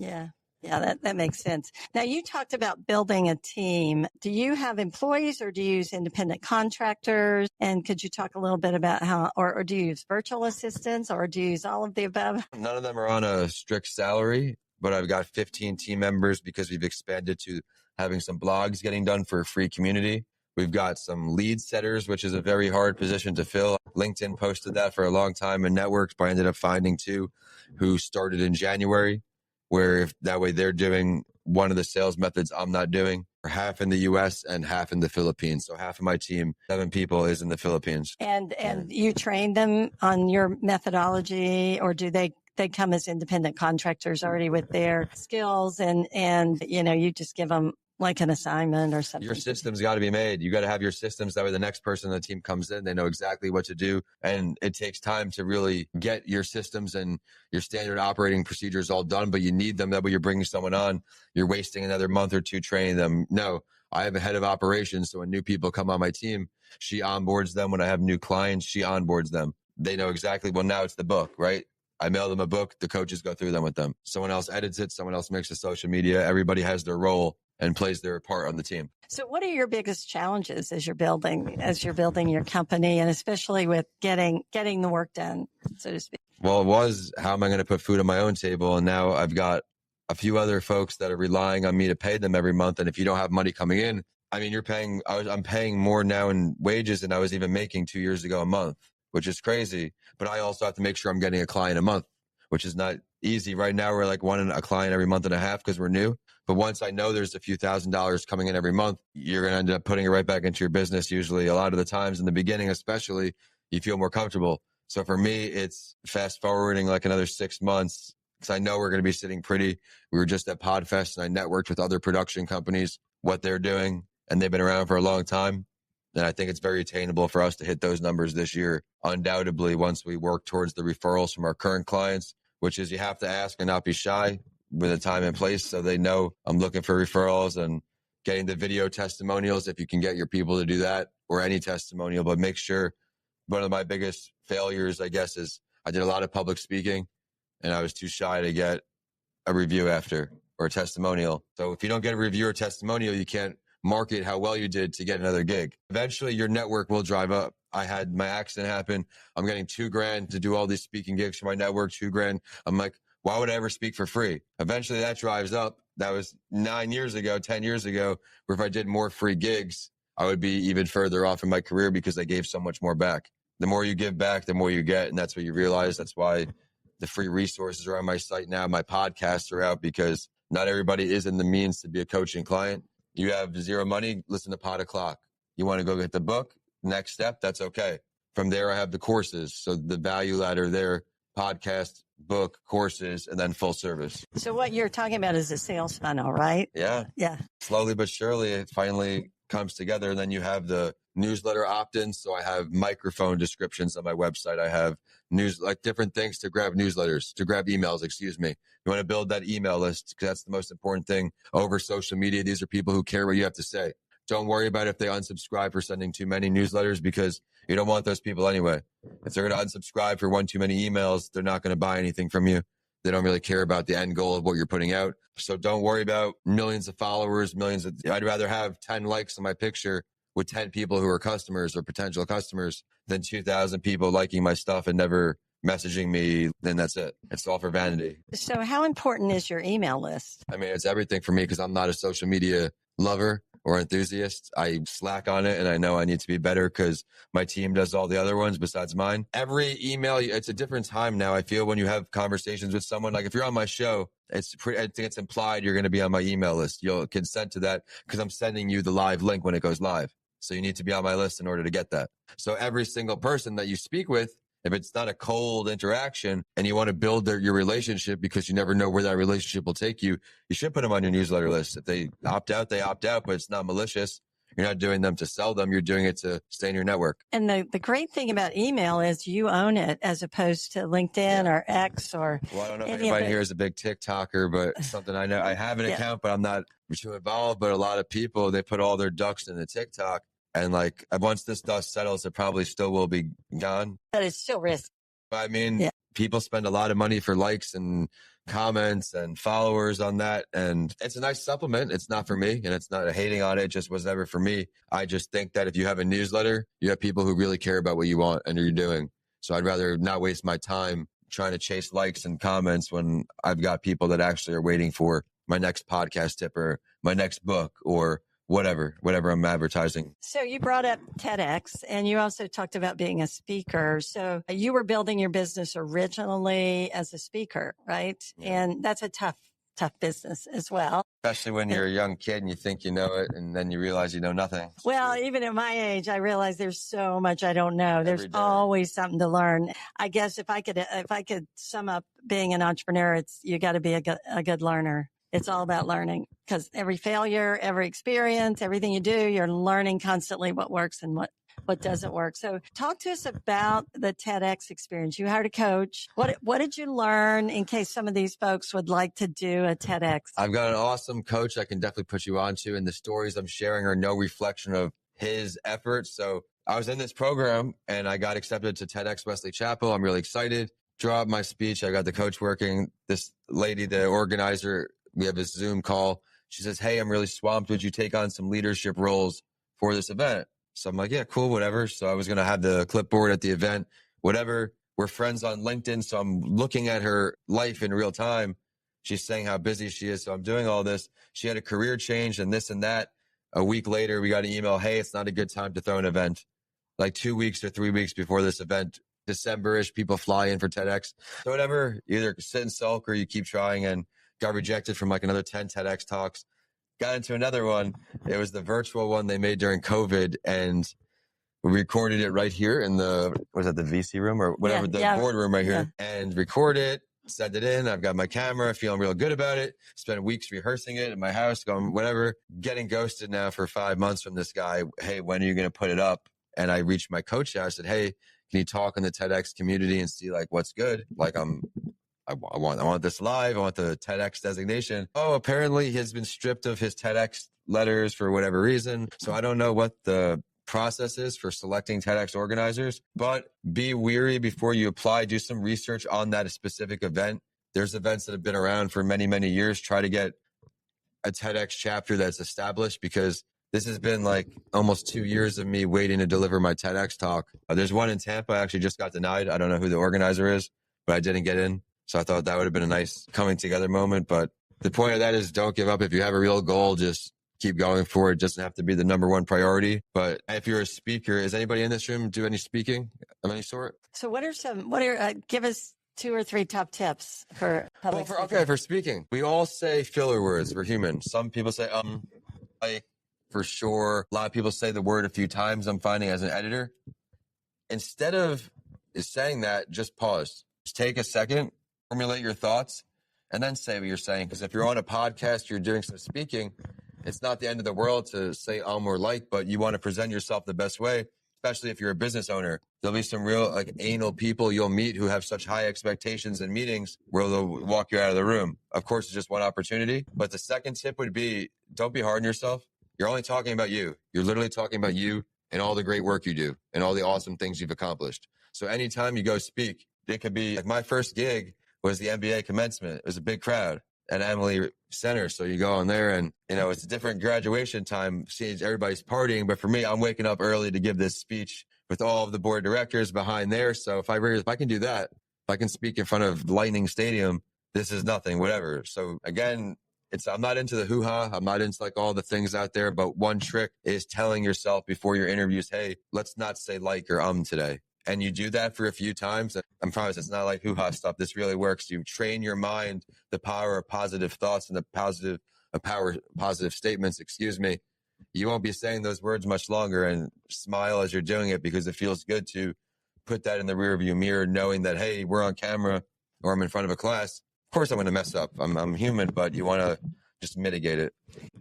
Yeah, that makes sense. Now, you talked about building a team. Do you have employees or do you use independent contractors? And could you talk a little bit about how, or do you use virtual assistants, or do you use all of the above? None of them are on a strict salary, but I've got 15 team members because we've expanded to having some blogs getting done for a free community. We've got some lead setters, which is a very hard position to fill. LinkedIn posted that for a long time in networks, but I ended up finding 2 who started in January, where if that way they're doing one of the sales methods I'm not doing, half in the US and half in the Philippines. So half of my team, 7 people, is in the Philippines. And you train them on your methodology, or do they come as independent contractors already with their skills and you just give them like an assignment or something. Your systems got to be made. You got to have your systems. That way the next person on the team comes in, they know exactly what to do. And it takes time to really get your systems and your standard operating procedures all done, but you need them. That way you're bringing someone on, you're wasting another month or two training them. No, I have a head of operations. So when new people come on my team, she onboards them. When I have new clients, she onboards them. They know exactly, well, now it's the book, right? I mail them a book. The coaches go through them with them. Someone else edits it. Someone else makes the social media. Everybody has their role and plays their part on the team. So what are your biggest challenges as you're building your company, and especially with getting the work done, so to speak? Well, it was, how am I going to put food on my own table? And now I've got a few other folks that are relying on me to pay them every month. And if you don't have money coming in, I mean, I'm paying more now in wages than I was even making 2 years ago a month, which is crazy. But I also have to make sure I'm getting a client a month, which is not easy. Right now, we're like a client every month and a half because we're new. But once I know there's a few $1,000s coming in every month, you're going to end up putting it right back into your business. Usually a lot of the times in the beginning, especially, you feel more comfortable. So for me, it's fast forwarding like another 6 months because I know we're going to be sitting pretty. We were just at PodFest and I networked with other production companies, what they're doing, and they've been around for a long time. And I think it's very attainable for us to hit those numbers this year. Undoubtedly, once we work towards the referrals from our current clients, which is you have to ask and not be shy with a time and place so they know I'm looking for referrals, and getting the video testimonials if you can get your people to do that, or any testimonial. But make sure, one of my biggest failures, I guess, is I did a lot of public speaking and I was too shy to get a review after or a testimonial. So if you don't get a review or testimonial, you can't market how well you did to get another gig. Eventually your network will drive up. I had my accident happen. I'm getting $2,000 to do all these speaking gigs for my network, $2,000. I'm like, why would I ever speak for free? Eventually that drives up. That was 9 years ago, 10 years ago, where if I did more free gigs, I would be even further off in my career because I gave so much more back. The more you give back, the more you get. And that's what you realize. That's why the free resources are on my site now. My podcasts are out because not everybody is in the means to be a coaching client. You have zero money, listen to Pod O'Clock. You want to go get the book, next step, that's okay. From there, I have the courses. So the value ladder there, podcast, book, courses, and then full service. So what you're talking about is a sales funnel, right? Yeah. Yeah. Slowly but surely, it finally comes together. And then you have the newsletter opt-ins. So I have microphone descriptions on my website. I have like different things to grab emails, You want to build that email list because that's the most important thing over social media. These are people who care what you have to say. Don't worry about if they unsubscribe for sending too many newsletters because you don't want those people anyway. If they're going to unsubscribe for one too many emails, they're not going to buy anything from you. They don't really care about the end goal of what you're putting out. So don't worry about millions of followers, I'd rather have 10 likes on my picture with 10 people who are customers or potential customers than 2,000 people liking my stuff and never messaging me. Then that's it. It's all for vanity. So how important is your email list? I mean, it's everything for me because I'm not a social media lover or enthusiast. I slack on it and I know I need to be better because my team does all the other ones besides mine. Every email, it's a different time now. I feel when you have conversations with someone, like if you're on my show, I think it's implied you're going to be on my email list. You'll consent to that because I'm sending you the live link when it goes live. So you need to be on my list in order to get that. So every single person that you speak with, if it's not a cold interaction and you want to build your relationship because you never know where that relationship will take you, you should put them on your newsletter list. If they opt out, they opt out, but it's not malicious. You're not doing them to sell them. You're doing it to stay in your network. And the great thing about email is you own it as opposed to LinkedIn or X or. Well, I don't know if anybody here is a big TikToker, but something I know. I have an account, but I'm not too involved. But a lot of people, they put all their ducks in the TikTok. And like once this dust settles, it probably still will be gone. But it's still risky. I mean, people spend a lot of money for likes and comments and followers on that. And it's a nice supplement. It's not for me. And it's not hating on it. It just was never for me. I just think that if you have a newsletter, you have people who really care about what you want and you're doing. So I'd rather not waste my time trying to chase likes and comments when I've got people that actually are waiting for my next podcast tip or my next book or whatever I'm advertising. So you brought up TEDx and you also talked about being a speaker. So you were building your business originally as a speaker, right? Yeah. And that's a tough business as well. Especially when you're a young kid and you think you know it and then you realize you know nothing. Well, even at my age, I realize there's so much I don't know. There's always something to learn. I guess if I could sum up being an entrepreneur, you got to be a good learner. It's all about learning. because every failure, every experience, everything you do, you're learning constantly what works and what doesn't work. So talk to us about the TEDx experience. You hired a coach. What did you learn in case some of these folks would like to do a TEDx? I've got an awesome coach I can definitely put you on to, and the stories I'm sharing are no reflection of his efforts. So I was in this program and I got accepted to TEDx Wesley Chapel. I'm really excited. Dropped my speech. I got the coach working. This lady, the organizer, we have this Zoom call. She says, "Hey, I'm really swamped. Would you take on some leadership roles for this event?" So I'm like, "Yeah, cool, whatever." So I was going to have the clipboard at the event, whatever. We're friends on LinkedIn. So I'm looking at her life in real time. She's saying how busy she is. So I'm doing all this. She had a career change and this and that. A week later, we got an email. "Hey, it's not a good time to throw an event." Like 2 weeks or 3 weeks before this event, December-ish, people fly in for TEDx. So whatever, either sit and sulk or you keep trying, and got rejected from like another 10 TEDx talks. Got into another one. It was the virtual one they made during COVID, and we recorded it right here in the, was that the VC room or whatever, boardroom right here, and record it, send it in. I've got my camera, feeling real good about it. Spent weeks rehearsing it in my house, going whatever. Getting ghosted now for 5 months from this guy. "Hey, when are you going to put it up?" And I reached my coach out. I said, "Hey, can you talk in the TEDx community and see like what's good? Like I want this live. I want the TEDx designation." Oh, apparently he has been stripped of his TEDx letters for whatever reason. So I don't know what the process is for selecting TEDx organizers, but be wary before you apply. Do some research on that specific event. There's events that have been around for many, many years. Try to get a TEDx chapter that's established, because this has been like almost 2 years of me waiting to deliver my TEDx talk. There's one in Tampa. I actually just got denied. I don't know who the organizer is, but I didn't get in. So I thought that would have been a nice coming together moment. But the point of that is, don't give up. If you have a real goal, just keep going for it. It doesn't have to be the number one priority. But if you're a speaker, is anybody in this room do any speaking of any sort? So give us 2 or 3 top tips for public speaking. For speaking, we all say filler words. We're human. Some people say, like, for sure. A lot of people say the word a few times, I'm finding, as an editor. Instead of saying that, just pause. Just take a second, formulate your thoughts, and then say what you're saying. Because if you're on a podcast, you're doing some speaking, it's not the end of the world to say or like, but you want to present yourself the best way, especially if you're a business owner. There'll be some real like anal people you'll meet who have such high expectations in meetings where they'll walk you out of the room. Of course, it's just one opportunity. But the second tip would be, don't be hard on yourself. You're only talking about you. You're literally talking about you and all the great work you do and all the awesome things you've accomplished. So anytime you go speak, it could be like my first gig was the MBA commencement. It was a big crowd at Emily Center. So you go on there and, it's a different graduation time. Seeing everybody's partying. But for me, I'm waking up early to give this speech with all of the board of directors behind there. So if I can do that, if I can speak in front of Lightning Stadium, this is nothing, whatever. So again, I'm not into the hoo-ha. I'm not into like all the things out there, but one trick is telling yourself before your interviews, "Hey, let's not say like or today." And you do that for a few times. I promise it's not like hoo-ha stuff. This really works. You train your mind the power of positive thoughts and the power of positive statements, You won't be saying those words much longer, and smile as you're doing it, because it feels good to put that in the rearview mirror, knowing that, hey, we're on camera or I'm in front of a class. Of course, I'm going to mess up. I'm human, but you want to just mitigate it.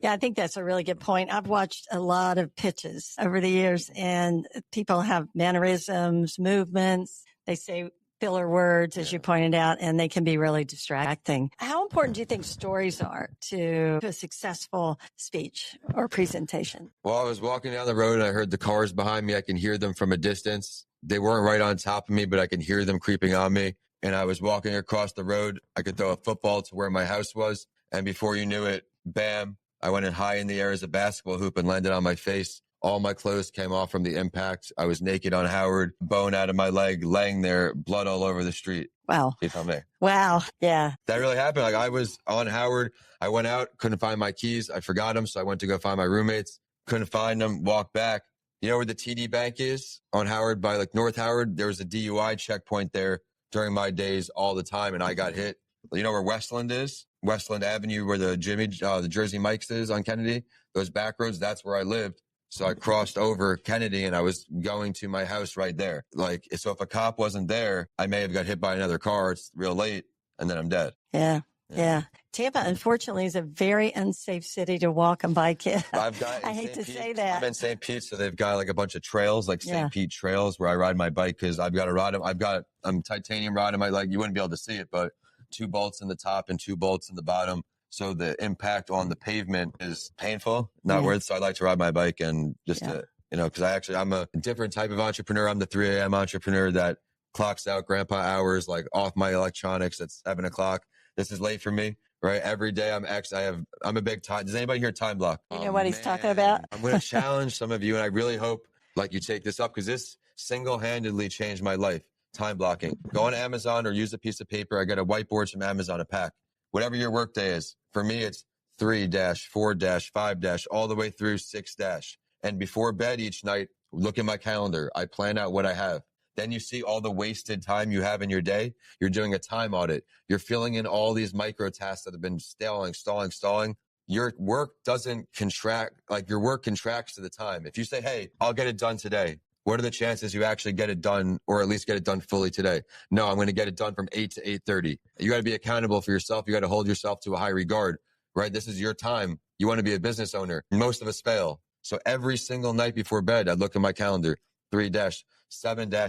Yeah, I think that's a really good point. I've watched a lot of pitches over the years, and people have mannerisms, movements. They say filler words, as you pointed out, and they can be really distracting. How important do you think stories are to a successful speech or presentation? Well, I was walking down the road and I heard the cars behind me. I can hear them from a distance. They weren't right on top of me, but I can hear them creeping on me. And I was walking across the road. I could throw a football to where my house was. And before you knew it, bam, I went in high in the air as a basketball hoop and landed on my face. All my clothes came off from the impact. I was naked on Howard, bone out of my leg, laying there, blood all over the street. Wow. You tell me. Wow. Yeah. That really happened. Like, I was on Howard. I went out, couldn't find my keys. I forgot them. So I went to go find my roommates. Couldn't find them. Walked back. You know where the TD Bank is on Howard by like North Howard? There was a DUI checkpoint there during my days all the time. And I got hit. You know where Westland is? Westland Avenue, where the Jersey Mike's is on Kennedy. Those back roads, that's where I lived. So I crossed over Kennedy and I was going to my house right there. Like, so if a cop wasn't there, I may have got hit by another car. It's real late and then I'm dead. Yeah. Tampa, unfortunately, is a very unsafe city to walk and bike in. I hate to say that. I'm in St. Pete, so they've got like a bunch of trails, like St. Pete trails, where I ride my bike because I've got a rod. I'm titanium rod in my leg. You wouldn't be able to see it, but 2 bolts in the top and 2 bolts in the bottom. So the impact on the pavement is painful, not worth it. So I like to ride my bike and just to, because I'm a different type of entrepreneur. I'm the 3 a.m. entrepreneur that clocks out grandpa hours, like off my electronics at 7 o'clock. This is late for me, right? Every day I'm a big time. Does anybody here time block? You know what he's talking about? I'm going to challenge some of you, and I really hope like you take this up because this single-handedly changed my life. Time blocking. Go on Amazon or use a piece of paper. I get a whiteboard from Amazon, a pack. Whatever your work day is. For me, it's 3-4-5- all the way through 6-. And before bed each night, look at my calendar. I plan out what I have. Then you see all the wasted time you have in your day. You're doing a time audit. You're filling in all these micro tasks that have been stalling. Your work doesn't contract, like your work contracts to the time. If you say, hey, I'll get it done today, what are the chances you actually get it done or at least get it done fully today? No, I'm going to get it done from 8 to 8:30. You got to be accountable for yourself. You got to hold yourself to a high regard, right? This is your time. You want to be a business owner. Most of us fail. So every single night before bed, I look at my calendar, 3-7-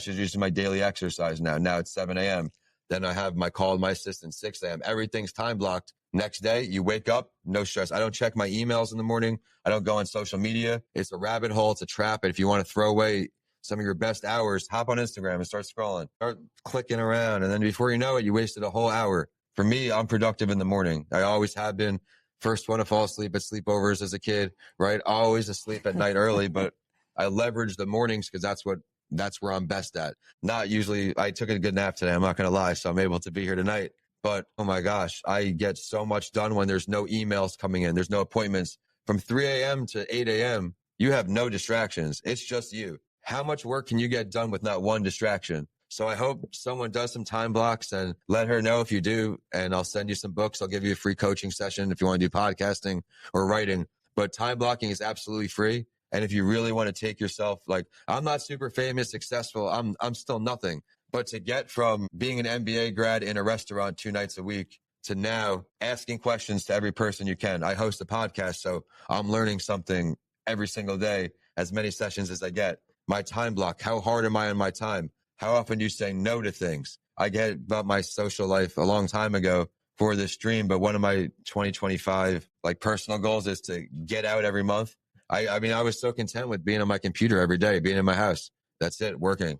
is usually my daily exercise now. Now it's 7 a.m. Then I have my call with my assistant, 6 a.m. Everything's time blocked. Next day, you wake up, no stress. I don't check my emails in the morning. I don't go on social media. It's a rabbit hole. It's a trap. And if you want to throw away some of your best hours, hop on Instagram and start scrolling, start clicking around. And then before you know it, you wasted a whole hour. For me, I'm productive in the morning. I always have been. First one to fall asleep at sleepovers as a kid, right? Always asleep at night early, but I leverage the mornings because that's where I'm best at. Not usually, I took a good nap today. I'm not going to lie. So I'm able to be here tonight. But oh my gosh, I get so much done when there's no emails coming in. There's no appointments. From 3 a.m. to 8 a.m., you have no distractions. It's just you. How much work can you get done with not one distraction? So I hope someone does some time blocks and let her know if you do. And I'll send you some books. I'll give you a free coaching session if you want to do podcasting or writing. But time blocking is absolutely free. And if you really want to take yourself, like, I'm not super famous, successful. I'm still nothing. But to get from being an MBA grad in a restaurant 2 nights a week to now asking questions to every person you can. I host a podcast, so I'm learning something every single day, as many sessions as I get. My time block. How hard am I on my time? How often do you say no to things? I get about my social life a long time ago for this dream, but one of my 2025 like personal goals is to get out every month. I mean, I was so content with being on my computer every day, being in my house. That's it. Working.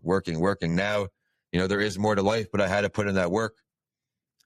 Now, there is more to life, but I had to put in that work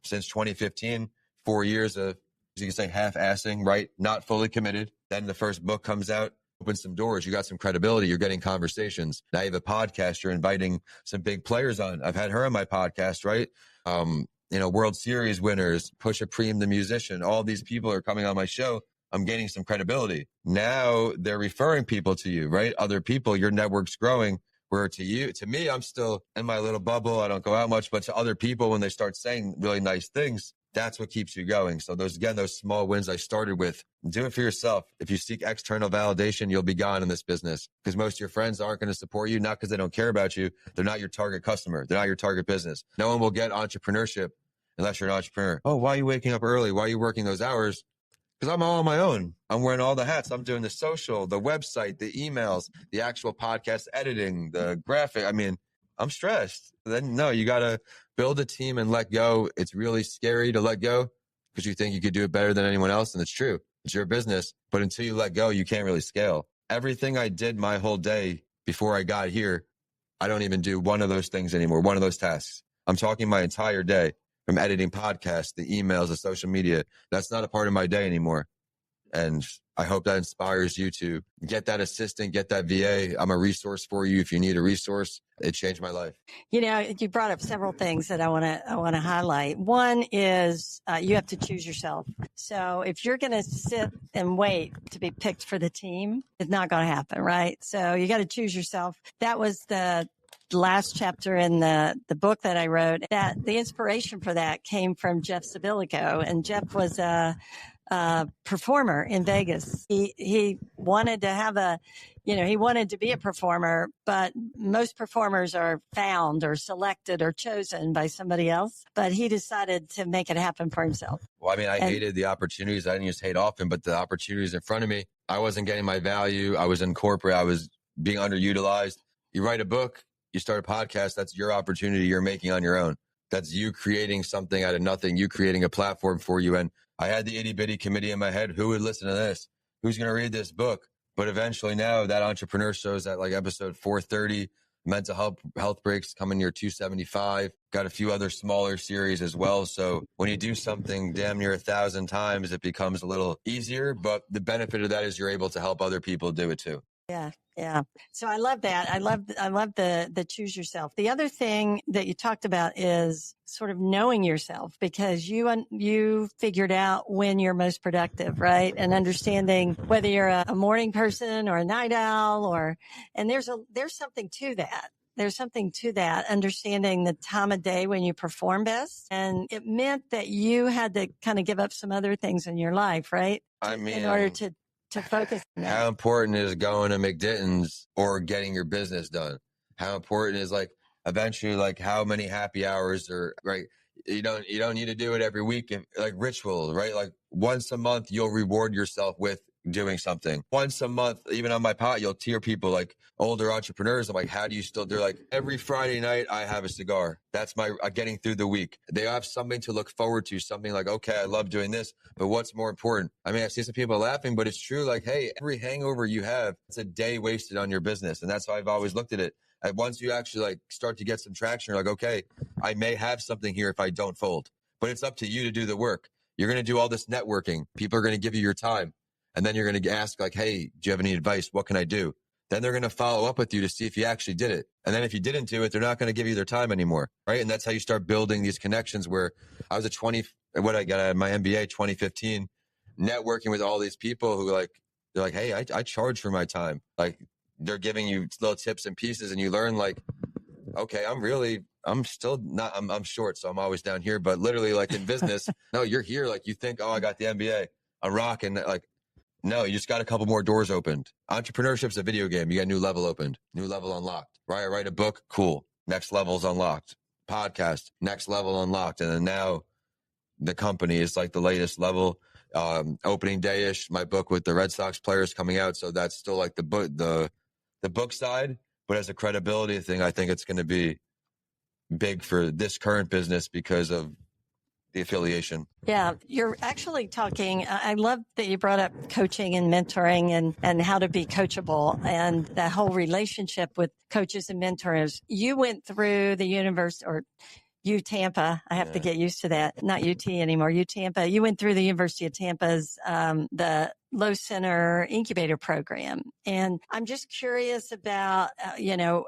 since 2015, 4 years of, as you can say, half-assing, right? Not fully committed. Then the first book comes out, opens some doors. You got some credibility. You're getting conversations. Now you have a podcast. You're inviting some big players on. I've had her on my podcast, right? World Series winners, Pusha Preem, the musician. All these people are coming on my show. I'm gaining some credibility. Now they're referring people to you, right? Other people, your network's growing. Where to me, I'm still in my little bubble. I don't go out much, but to other people, when they start saying really nice things, that's what keeps you going. So those small wins I started with, do it for yourself. If you seek external validation, you'll be gone in this business because most of your friends aren't going to support you, not because they don't care about you. They're not your target customer. They're not your target business. No one will get entrepreneurship unless you're an entrepreneur. Oh, why are you waking up early? Why are you working those hours? Because I'm all on my own. I'm wearing all the hats. I'm doing the social, the website, the emails, the actual podcast editing, the graphic. I mean, I'm stressed. Then no, you got to build a team and let go. It's really scary to let go because you think you could do it better than anyone else. And it's true. It's your business. But until you let go, you can't really scale. Everything I did my whole day before I got here, I don't even do one of those things anymore. One of those tasks. I'm talking my entire day. From editing podcasts, the emails, the social media. That's not a part of my day anymore. And I hope that inspires you to get that assistant, get that VA. I'm a resource for you if you need a resource. It changed my life. You brought up several things that I want to highlight. One is you have to choose yourself. So if you're going to sit and wait to be picked for the team, it's not going to happen, right? So you got to choose yourself. That was the last chapter in the book that I wrote. That the inspiration for that came from Jeff Sabilico, and Jeff was a performer in Vegas. He wanted to have he wanted to be a performer, but most performers are found or selected or chosen by somebody else. But he decided to make it happen for himself. Well, I mean, I hated the opportunities. I didn't just hate often, but the opportunities in front of me, I wasn't getting my value. I was in corporate. I was being underutilized. You write a book, you start a podcast. That's your opportunity you're making on your own. That's you creating something out of nothing, you creating a platform for you. And I had the itty bitty committee in my head. Who would listen to this? Who's going to read this book? But eventually now that entrepreneur shows at like episode 430, mental health breaks coming near 275, got a few other smaller series as well. So when you do something damn near 1,000 times, it becomes a little easier. But the benefit of that is you're able to help other people do it too. Yeah. Yeah. So I love that. I love the choose yourself. The other thing that you talked about is sort of knowing yourself, because you figured out when you're most productive, right? And understanding whether you're a morning person or a night owl and there's something to that. There's something to that, understanding the time of day when you perform best. And it meant that you had to kind of give up some other things in your life, right? I mean, in order to focus on that. How important is going to McDitton's or getting your business done? How important is like eventually like how many happy hours or right? You don't need to do it every week. Like ritual, right? Like once a month, you'll reward yourself with doing something. Once a month, even on my pod, you'll hear people like older entrepreneurs. I'm like, how do you still do? Like every Friday night, I have a cigar. That's my getting through the week. They have something to look forward to. Something like, okay, I love doing this, but what's more important? I mean, I see some people laughing, but it's true. Like, hey, every hangover you have, it's a day wasted on your business, and that's how I've always looked at it. And once you actually like start to get some traction, you're like, okay, I may have something here if I don't fold, but it's up to you to do the work. You're going to do all this networking. People are going to give you your time. And then you're going to ask like, hey, do you have any advice? What can I do? Then they're going to follow up with you to see if you actually did it. And then if you didn't do it, they're not going to give you their time anymore. Right. And that's how you start building these connections where I was I got out of my MBA 2015, networking with all these people who they're like, hey, I charge for my time. Like they're giving you little tips and pieces and you learn like, okay, I'm still not, I'm short. So I'm always down here, but literally like in business, no, you're here. Like you think, oh, I got the MBA, I'm rocking. Like, no, you just got a couple more doors opened. Entrepreneurship's a video game. You got a new level opened, new level unlocked. Right? I write a book. Cool. Next level's unlocked. Podcast. Next level unlocked. And then now the company is like the latest level. Opening day-ish, my book with the Red Sox players coming out. So that's still like the book side. But as a credibility thing, I think it's going to be big for this current business because of the affiliation. Yeah, you're actually talking. I love that you brought up coaching and mentoring and how to be coachable and that whole relationship with coaches and mentors. You went through the university or UTampa. I have to get used to that. Not UT anymore. UTampa. You went through the University of Tampa's the Low Center Incubator Program, and I'm just curious about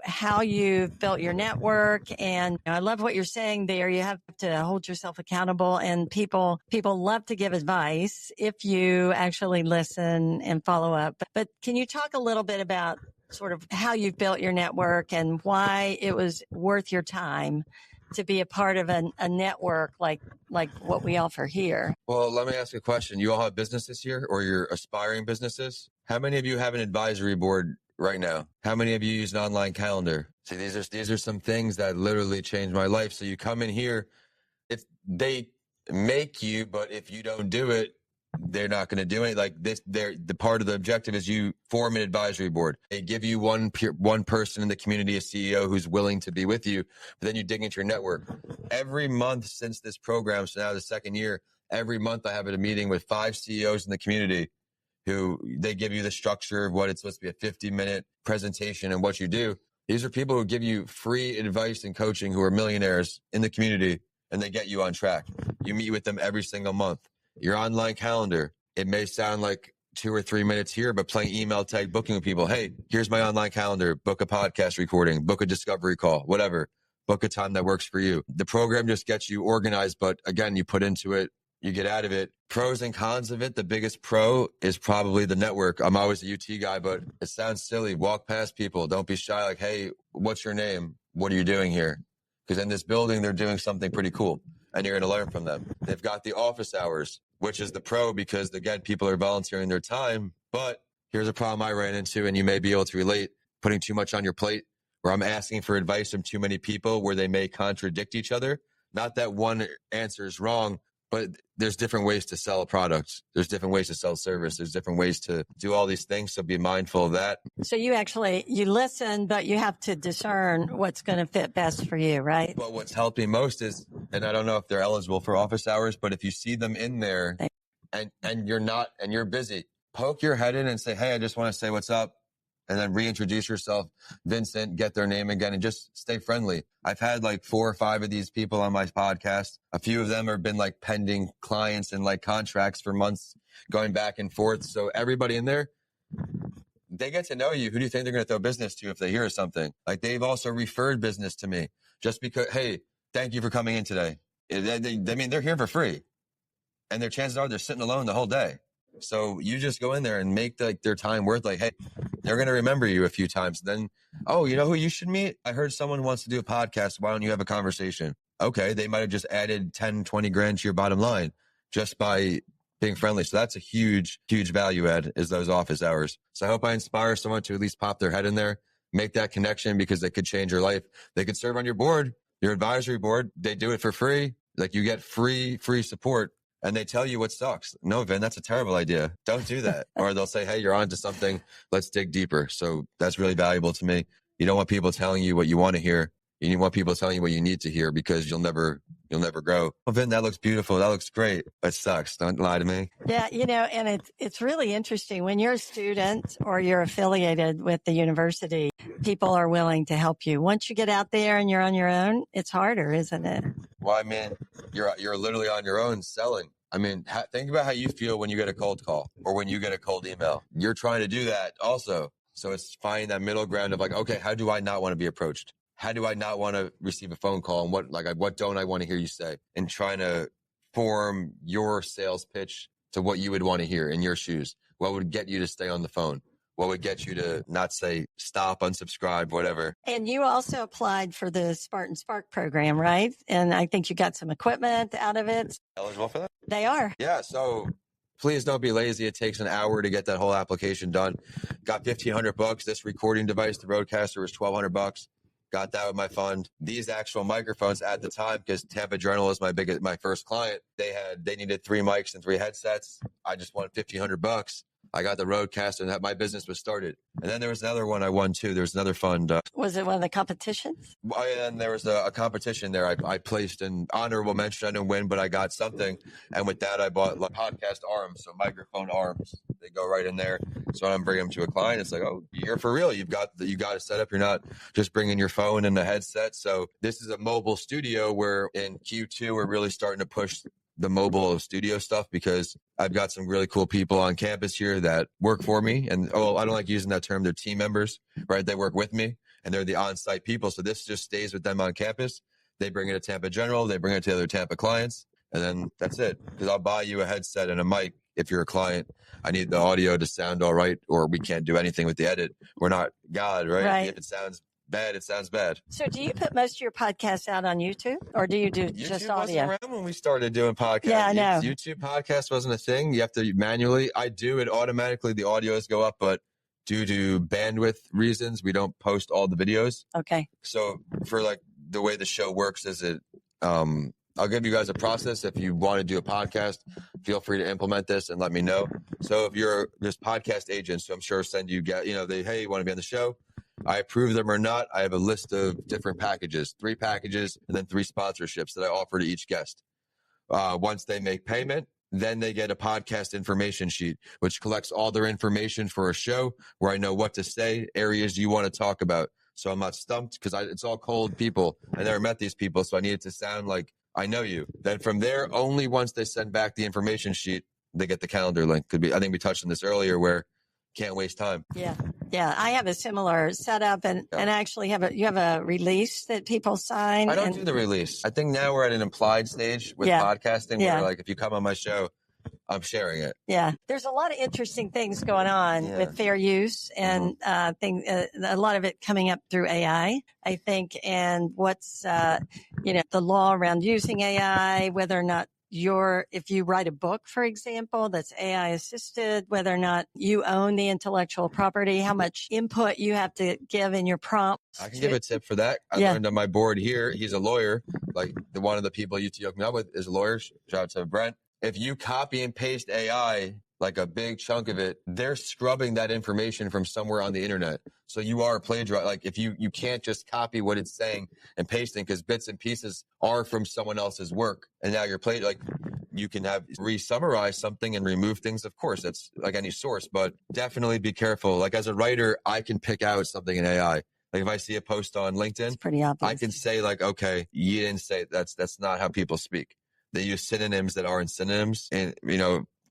how you've built your network. And I love what you're saying there. You have to hold yourself accountable, and people love to give advice if you actually listen and follow up. But can you talk a little bit about sort of how you've built your network and why it was worth your time to be a part of a network like what we offer here? Well, let me ask you a question. You all have businesses here or you're aspiring businesses? How many of you have an advisory board right now? How many of you use an online calendar? See, these are some things that literally changed my life. So you come in here, if they make you, but if you don't do it, they're not going to do it. Like this, the part of the objective is you form an advisory board. They give you one person in the community, a CEO who's willing to be with you, but then you dig into your network. Every month since this program, so now the second year, every month I have a meeting with 5 CEOs in the community who they give you the structure of what it's supposed to be, a 50-minute presentation and what you do. These are people who give you free advice and coaching who are millionaires in the community, and they get you on track. You meet with them every single month. Your online calendar, it may sound like 2 or 3 minutes here, but playing email tag booking with people. Hey, here's my online calendar. Book a podcast recording, book a discovery call, whatever. Book a time that works for you. The program just gets you organized, but again, you put into it, you get out of it. Pros and cons of it. The biggest pro is probably the network. I'm always a UT guy, but it sounds silly. Walk past people. Don't be shy. Like, hey, what's your name? What are you doing here? Because in this building, they're doing something pretty cool. And you're going to learn from them. They've got the office hours. which is the pro because, again, people are volunteering their time. But here's a problem I ran into, and you may be able to relate, putting too much on your plate, where I'm asking for advice from too many people where they may contradict each other. Not that one answer is wrong, but there's different ways to sell a product. There's different ways to sell service. There's different ways to do all these things. So be mindful of that. So you listen, but you have to discern what's going to fit best for you, right? But what's helped me most is, and I don't know if they're eligible for office hours, but if you see them in there and you're not, and you're busy, poke your head in and say, hey, I just want to say what's up. And then reintroduce yourself, Vincent, get their name again, and just stay friendly. I've had like 4 or 5 of these people on my podcast. A few of them have been like pending clients and like contracts for months going back and forth. So everybody in there, they get to know you. Who do you think they're going to throw business to if they hear something? Like they've also referred business to me just because, hey, thank you for coming in today. They're here for free. And their chances are they're sitting alone the whole day. So you just go in there and make like their time worth, like, hey, they're going to remember you a few times. Then, oh, you know who you should meet? I heard someone wants to do a podcast. Why don't you have a conversation? Okay. They might've just added 10, 20 grand to your bottom line just by being friendly. So that's a huge, huge value add is those office hours. So I hope I inspire someone to at least pop their head in there, make that connection because they could change your life. They could serve on your board, your advisory board. They do it for free. Like you get free support. And they tell you what sucks. No, Vin, that's a terrible idea. Don't do that. Or they'll say, hey, you're onto something. Let's dig deeper. So that's really valuable to me. You don't want people telling you what you want to hear. You want people telling you what you need to hear because you'll never grow. Oh, Vin, that looks beautiful. That looks great. It sucks. Don't lie to me. Yeah. And it's really interesting when you're a student or you're affiliated with the university, people are willing to help you. Once you get out there and you're on your own, it's harder, isn't it? Well, I mean, you're literally on your own selling. I mean, think about how you feel when you get a cold call or when you get a cold email. You're trying to do that also. So it's finding that middle ground of like, okay, how do I not want to be approached? How do I not want to receive a phone call? And what don't I want to hear you say? And trying to form your sales pitch to what you would want to hear in your shoes. What would get you to stay on the phone? What would get you to not say stop, unsubscribe, whatever? And you also applied for the Spartan Spark program, right? And I think you got some equipment out of it. Eligible for that? They are. Yeah. So please don't be lazy. It takes an hour to get that whole application done. Got $1,500. This recording device, the Rodecaster, was $1,200. Got that with my fund. These actual microphones at the time, because Tampa Journal is my first client. They needed 3 mics and 3 headsets. I just wanted $1,500. I got the Rodecaster and my business was started. And then there was another one I won too. There was another fund. Was it one of the competitions? And there was a competition there. I placed an honorable mention. I didn't win, but I got something. And with that, I bought podcast arms, so microphone arms. They go right in there. So when I'm bringing them to a client, it's like, oh, you're for real. You got it set up. You're not just bringing your phone and the headset. So this is a mobile studio where in Q2, we're really starting to push the mobile studio stuff because I've got some really cool people on campus here that work for me. And I don't like using that term. They're team members, right? They work with me and they're the on-site people. So this just stays with them on campus. They bring it to Tampa General. They bring it to other Tampa clients. And then that's it. Because I'll buy you a headset and a mic if you're a client. I need the audio to sound all right, or we can't do anything with the edit. We're not God, right? If it sounds bad, it sounds bad. So do you put most of your podcasts out on YouTube, or do you do YouTube just audio? wasn't around when we started doing podcasts. Yeah, I know. YouTube podcast wasn't a thing. You have to manually. I do it automatically. The audios go up, but due to bandwidth reasons, we don't post all the videos. Okay. So for like the way the show works is I'll give you guys a process. If you want to do a podcast, feel free to implement this and let me know. So if you're just podcast agents, so I'm sure hey, you want to be on the show? I approve them or not. I have a list of different packages, 3 packages, and then 3 sponsorships that I offer to each guest. Once they make payment, then they get a podcast information sheet, which collects all their information for a show where I know what to say, areas you want to talk about. So I'm not stumped because it's all cold people. I never met these people, so I need it to sound like I know you. Then from there, only once they send back the information sheet, they get the calendar link. I think we touched on this earlier where can't waste time. Yeah. I have a similar setup and actually you have a release that people sign. I don't do the release. I think now we're at an implied stage with podcasting where like if you come on my show, I'm sharing it. Yeah. There's a lot of interesting things going on with fair use and a lot of it coming up through AI, I think. And what's, the law around using AI, whether or not if you write a book, for example, that's AI assisted, whether or not you own the intellectual property, how much input you have to give in your prompt. I can give a tip for that. I learned on my board here, he's a lawyer, like one of the people UT hooked me up with is a lawyer. Shout out to Brent. If you copy and paste AI, like a big chunk of it, they're scrubbing that information from somewhere on the internet. So you are plagiarizing. Like if you can't just copy what it's saying and pasting, because bits and pieces are from someone else's work. And now you're like you can have re-summarize something and remove things. Of course, that's like any source, but definitely be careful. Like as a writer, I can pick out something in AI. Like if I see a post on LinkedIn, it's pretty obvious. I can say like, okay, you didn't say that's not how people speak. They use synonyms that aren't synonyms and,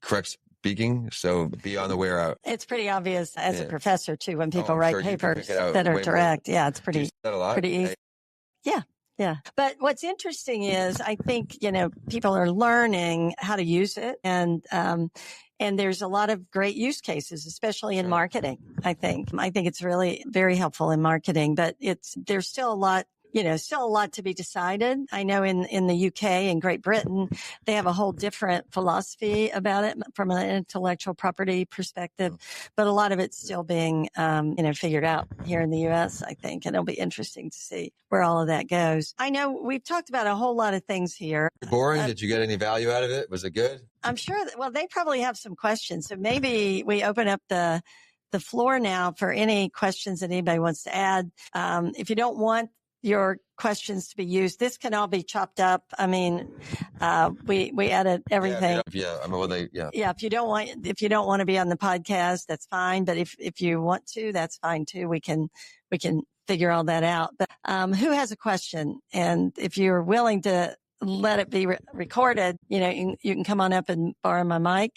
correct speaking. So be on the way out. It's pretty obvious as a professor too, when people write papers that are direct. More. Yeah, it's pretty easy. Yeah. Yeah. But what's interesting is I think, people are learning how to use it and there's a lot of great use cases, especially in marketing. I think it's really very helpful in marketing, but there's still a lot to be decided. I know in the UK and Great Britain, they have a whole different philosophy about it from an intellectual property perspective, but a lot of it's still being, figured out here in the US, I think, and it'll be interesting to see where all of that goes. I know we've talked about a whole lot of things here. Boring? Did you get any value out of it? Was it good? I'm sure they probably have some questions. So maybe we open up the floor now for any questions that anybody wants to add. If you don't want your questions to be used, this can all be chopped up. I mean, we edit everything. If you don't want to be on the podcast, that's fine. But if you want to, that's fine too. We can figure all that out. But who has a question? And if you're willing to let it be recorded, you can come on up and borrow my mic.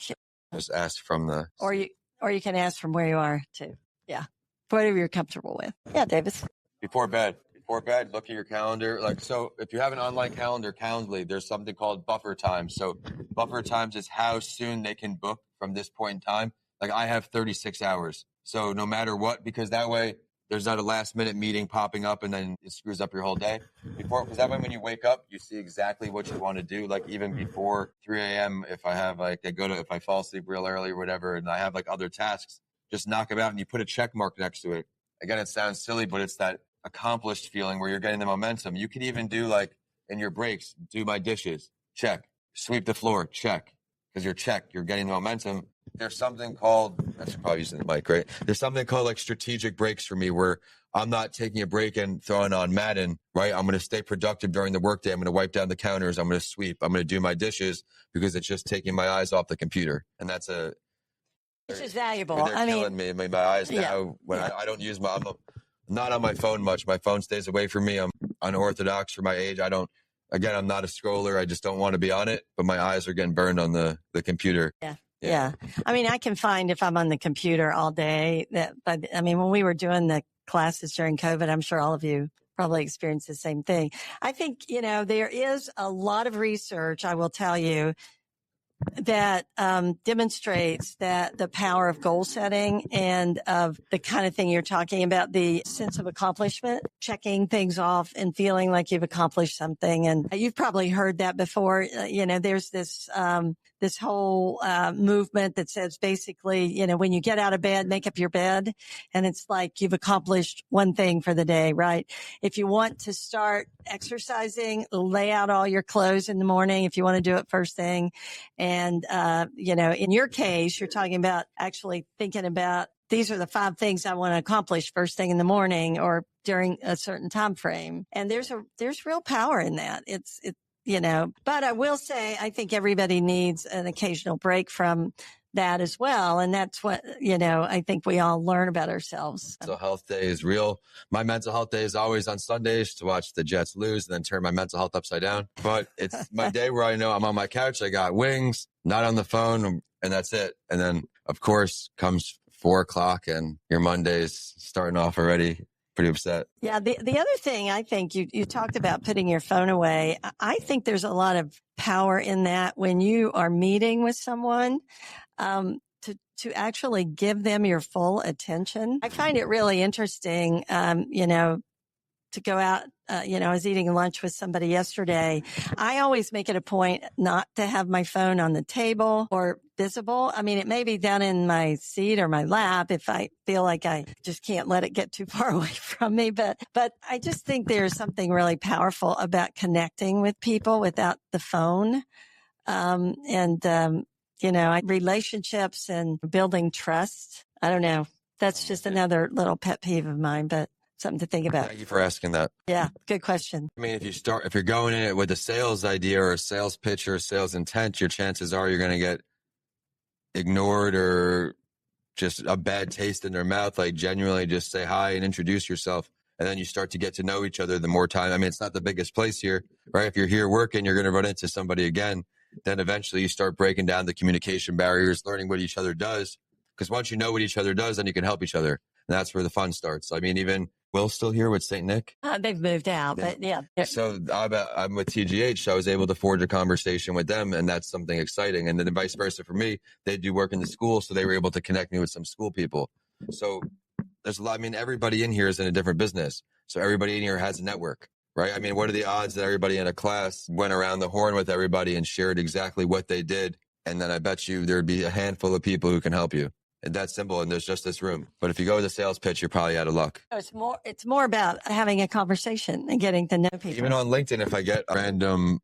Just ask from the, or you can ask from where you are too. Yeah, whatever you're comfortable with. Yeah, Davis. Before bed, look at your calendar. So if you have an online calendar, Calendly, there's something called buffer times. So buffer times is how soon they can book from this point in time. Like I have 36 hours. So no matter what, because that way there's not a last minute meeting popping up and then it screws up your whole day. Because that way when you wake up, you see exactly what you want to do. Like even before 3 a.m., if I have if I fall asleep real early or whatever, and I have other tasks, just knock them out and you put a check mark next to it. Again, it sounds silly, but it's that accomplished feeling where you're getting the momentum. You can even do in your breaks, do my dishes, check, sweep the floor, check, because you're getting the momentum. There's something called, I should probably use the mic, right? There's something called strategic breaks for me where I'm not taking a break and throwing on Madden, right? I'm going to stay productive during the workday. I'm going to wipe down the counters. I'm going to sweep. I'm going to do my dishes because it's just taking my eyes off the computer. And that's which is valuable. They're killing me. My eyes now, I don't use I'm not on my phone much. My phone stays away from me. I'm unorthodox for my age. I'm not a scroller. I just don't want to be on it, but my eyes are getting burned on the computer. Yeah. I mean, I can find if I'm on the computer all day when we were doing the classes during COVID, I'm sure all of you probably experienced the same thing. I think, there is a lot of research, I will tell you, that demonstrates that the power of goal setting and of the kind of thing you're talking about, the sense of accomplishment, checking things off and feeling like you've accomplished something. And you've probably heard that before. There's this whole movement that says basically, when you get out of bed, make up your bed. And it's like you've accomplished one thing for the day, right? If you want to start exercising, lay out all your clothes in the morning if you want to do it first thing. And, in your case, you're talking about actually thinking about these are the 5 things I want to accomplish first thing in the morning or during a certain time frame. And there's real power in that. But I will say, I think everybody needs an occasional break from that as well. And that's what, I think we all learn about ourselves. Mental health day is real. My mental health day is always on Sundays to watch the Jets lose and then turn my mental health upside down. But it's my day where I know I'm on my couch. I got wings, not on the phone, and that's it. And then, of course, comes 4:00 and your Monday's starting off already. Pretty upset. Yeah. The other thing I think you talked about putting your phone away. I think there's a lot of power in that when you are meeting with someone, to actually give them your full attention. I find it really interesting, to go out I was eating lunch with somebody yesterday. I always make it a point not to have my phone on the table or visible. I mean, it may be down in my seat or my lap if I feel like I just can't let it get too far away from me. But I just think there's something really powerful about connecting with people without the phone. Relationships and building trust. I don't know. That's just another little pet peeve of mine, but something to think about. Thank you for asking that. Yeah, good question. I mean, if you're going in it with a sales idea or a sales pitch or a sales intent, your chances are you're going to get ignored or just a bad taste in their mouth. Like, genuinely just say hi and introduce yourself. And then you start to get to know each other the more time. I mean, it's not the biggest place here, right? If you're here working, you're going to run into somebody again. Then eventually you start breaking down the communication barriers, learning what each other does. Because once you know what each other does, then you can help each other. And that's where the fun starts. I mean, even Will's still here with St. Nick. They've moved out, but yeah. So I'm with TGH. So I was able to forge a conversation with them, and that's something exciting. And then vice versa for me. They do work in the school, so they were able to connect me with some school people. So there's a lot. I mean, everybody in here is in a different business. So everybody in here has a network, right? I mean, what are the odds that everybody in a class went around the horn with everybody and shared exactly what they did? And then I bet you there'd be a handful of people who can help you. And that's simple. And there's just this room. But if you go with a sales pitch, you're probably out of luck. It's more about having a conversation and getting to know people. Even on LinkedIn, if I get a random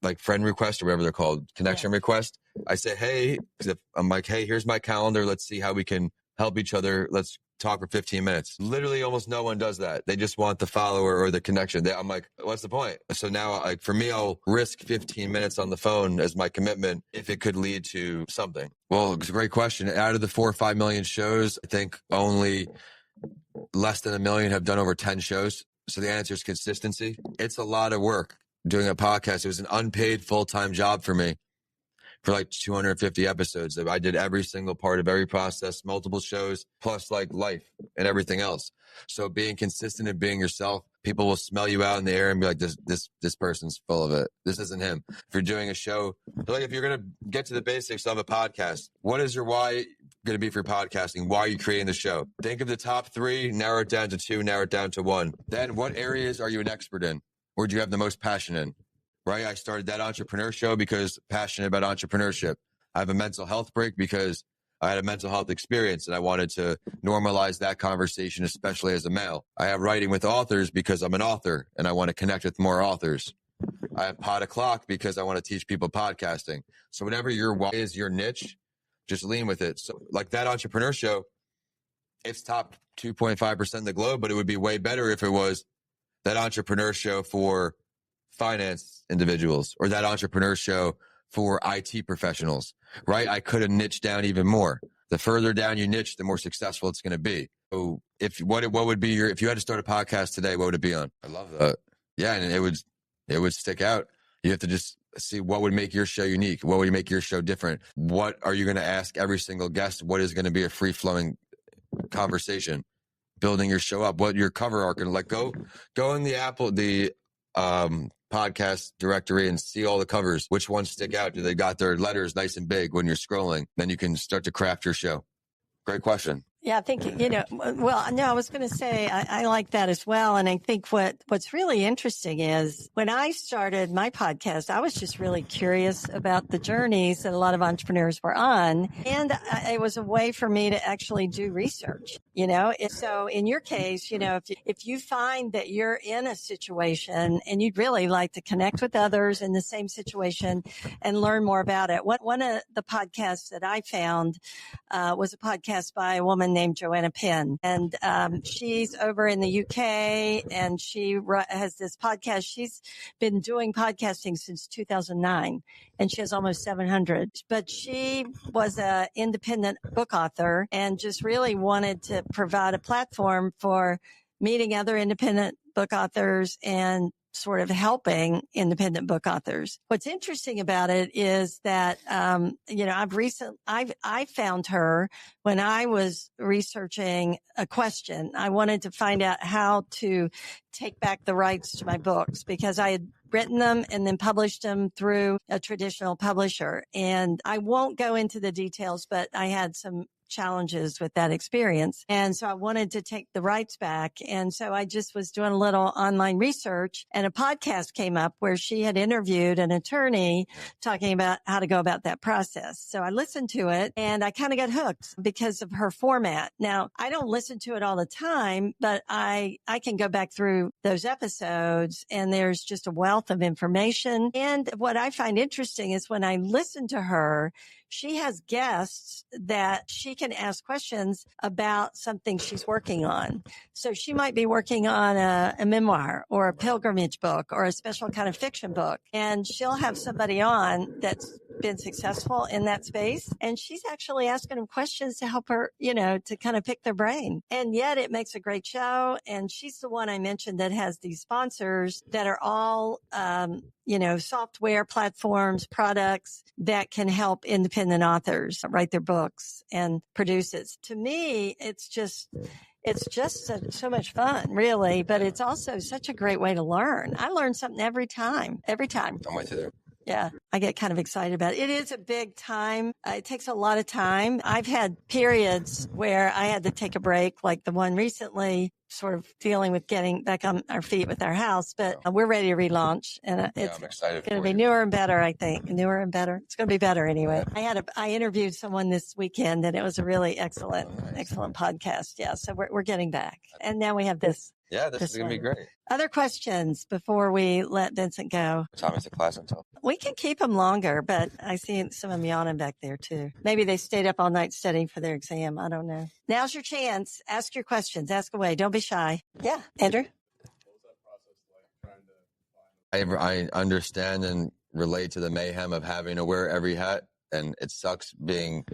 like friend request or whatever they're called, connection request, I say, hey, because I'm like, hey, here's my calendar. Let's see how we can help each other. Let's talk for 15 minutes. Literally almost no one does that. They just want the follower or the connection. I'm like, what's the point? So now, like, for me, I'll risk 15 minutes on the phone as my commitment if it could lead to something. Well, it's a great question. Out of the 4 or 5 million shows, I think only less than 1 million have done over 10 shows. So the answer is consistency. It's a lot of work doing a podcast. It was an unpaid full-time job for me for like 250 episodes. I did every single part of every process, multiple shows, plus like life and everything else. So being consistent and being yourself, people will smell you out in the air and be like, this person's full of it. This isn't him. If you're doing a show, like if you're going to get to the basics of a podcast, what is your why going to be for podcasting? Why are you creating the show? Think of the top 3, narrow it down to 2, narrow it down to 1. Then what areas are you an expert in? Or do you have the most passion in? Right? I started that entrepreneur show because passionate about entrepreneurship. I have a mental health break because I had a mental health experience and I wanted to normalize that conversation, especially as a male. I have writing with authors because I'm an author and I want to connect with more authors. I have Pod O'Clock because I want to teach people podcasting. So whatever your why is, your niche, just lean with it. So like that entrepreneur show, it's top 2.5% of the globe, but it would be way better if it was that entrepreneur show for finance individuals or that entrepreneur show for IT professionals, right? I could have niched down even more. The further down you niche, the more successful it's going to be. So what would be if you had to start a podcast today, what would it be on? I love that. Yeah. And it would stick out. You have to just see what would make your show unique. What would make your show different? What are you going to ask every single guest? What is going to be a free flowing conversation? Building your show up, what your cover art going to go in the podcast directory and see all the covers. Which ones stick out? Do they got their letters nice and big when you're scrolling? Then you can start to craft your show. Great question. Yeah, I think, I was going to say, I like that as well. And I think what's really interesting is when I started my podcast, I was just really curious about the journeys that a lot of entrepreneurs were on. And it was a way for me to actually do research, So in your case, if you find that you're in a situation and you'd really like to connect with others in the same situation and learn more about it. One of the podcasts that I found was a podcast by a woman named Joanna Penn. And she's over in the UK and she has this podcast. She's been doing podcasting since 2009 and she has almost 700. But she was an independent book author and just really wanted to provide a platform for meeting other independent book authors and sort of helping independent book authors. What's interesting about it is that, I found her when I was researching a question. I wanted to find out how to take back the rights to my books because I had written them and then published them through a traditional publisher. And I won't go into the details, but I had some challenges with that experience. And so I wanted to take the rights back. And so I just was doing a little online research, and a podcast came up where she had interviewed an attorney talking about how to go about that process. So I listened to it and I kind of got hooked because of her format. Now, I don't listen to it all the time, but I can go back through those episodes and there's just a wealth of information. And what I find interesting is when I listen to her, she has guests that she can ask questions about something she's working on. So she might be working on a memoir or a pilgrimage book or a special kind of fiction book. And she'll have somebody on that's been successful in that space. And she's actually asking them questions to help her, to kind of pick their brain. And yet it makes a great show. And she's the one I mentioned that has these sponsors that are all, software platforms, products that can help independent authors write their books and produce it. To me, it's just so much fun, really, but it's also such a great way to learn. I learn something every time. I'm with you there. Yeah, I get kind of excited about it. It is a big time. It takes a lot of time. I've had periods where I had to take a break, like the one recently, sort of dealing with getting back on our feet with our house, but we're ready to relaunch, and it's going to be newer and better, I think. Newer and better. It's going to be better anyway. I interviewed someone this weekend, and it was a really excellent podcast. Yeah, so we're getting back. And now we have this. Yeah, this is going to be great. Other questions before we let Vincent go? What time is the class until? We can keep them longer, but I see some of them yawning back there too. Maybe they stayed up all night studying for their exam. I don't know. Now's your chance. Ask your questions. Ask away. Don't be shy. Yeah, Andrew? I understand and relate to the mayhem of having to wear every hat, and it sucks being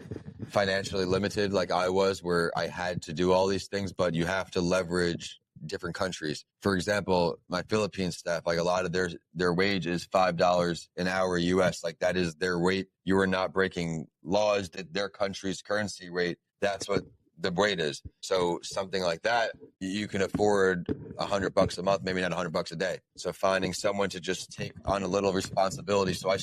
financially limited like I was, where I had to do all these things, but you have to leverage different countries. For example, my Philippine staff, like a lot of their wage is $5 an hour US. Like that is their rate. You are not breaking laws that their country's currency rate. That's what the rate is. So something like that, you can afford $100 a month, maybe not $100 a day. So finding someone to just take on a little responsibility. So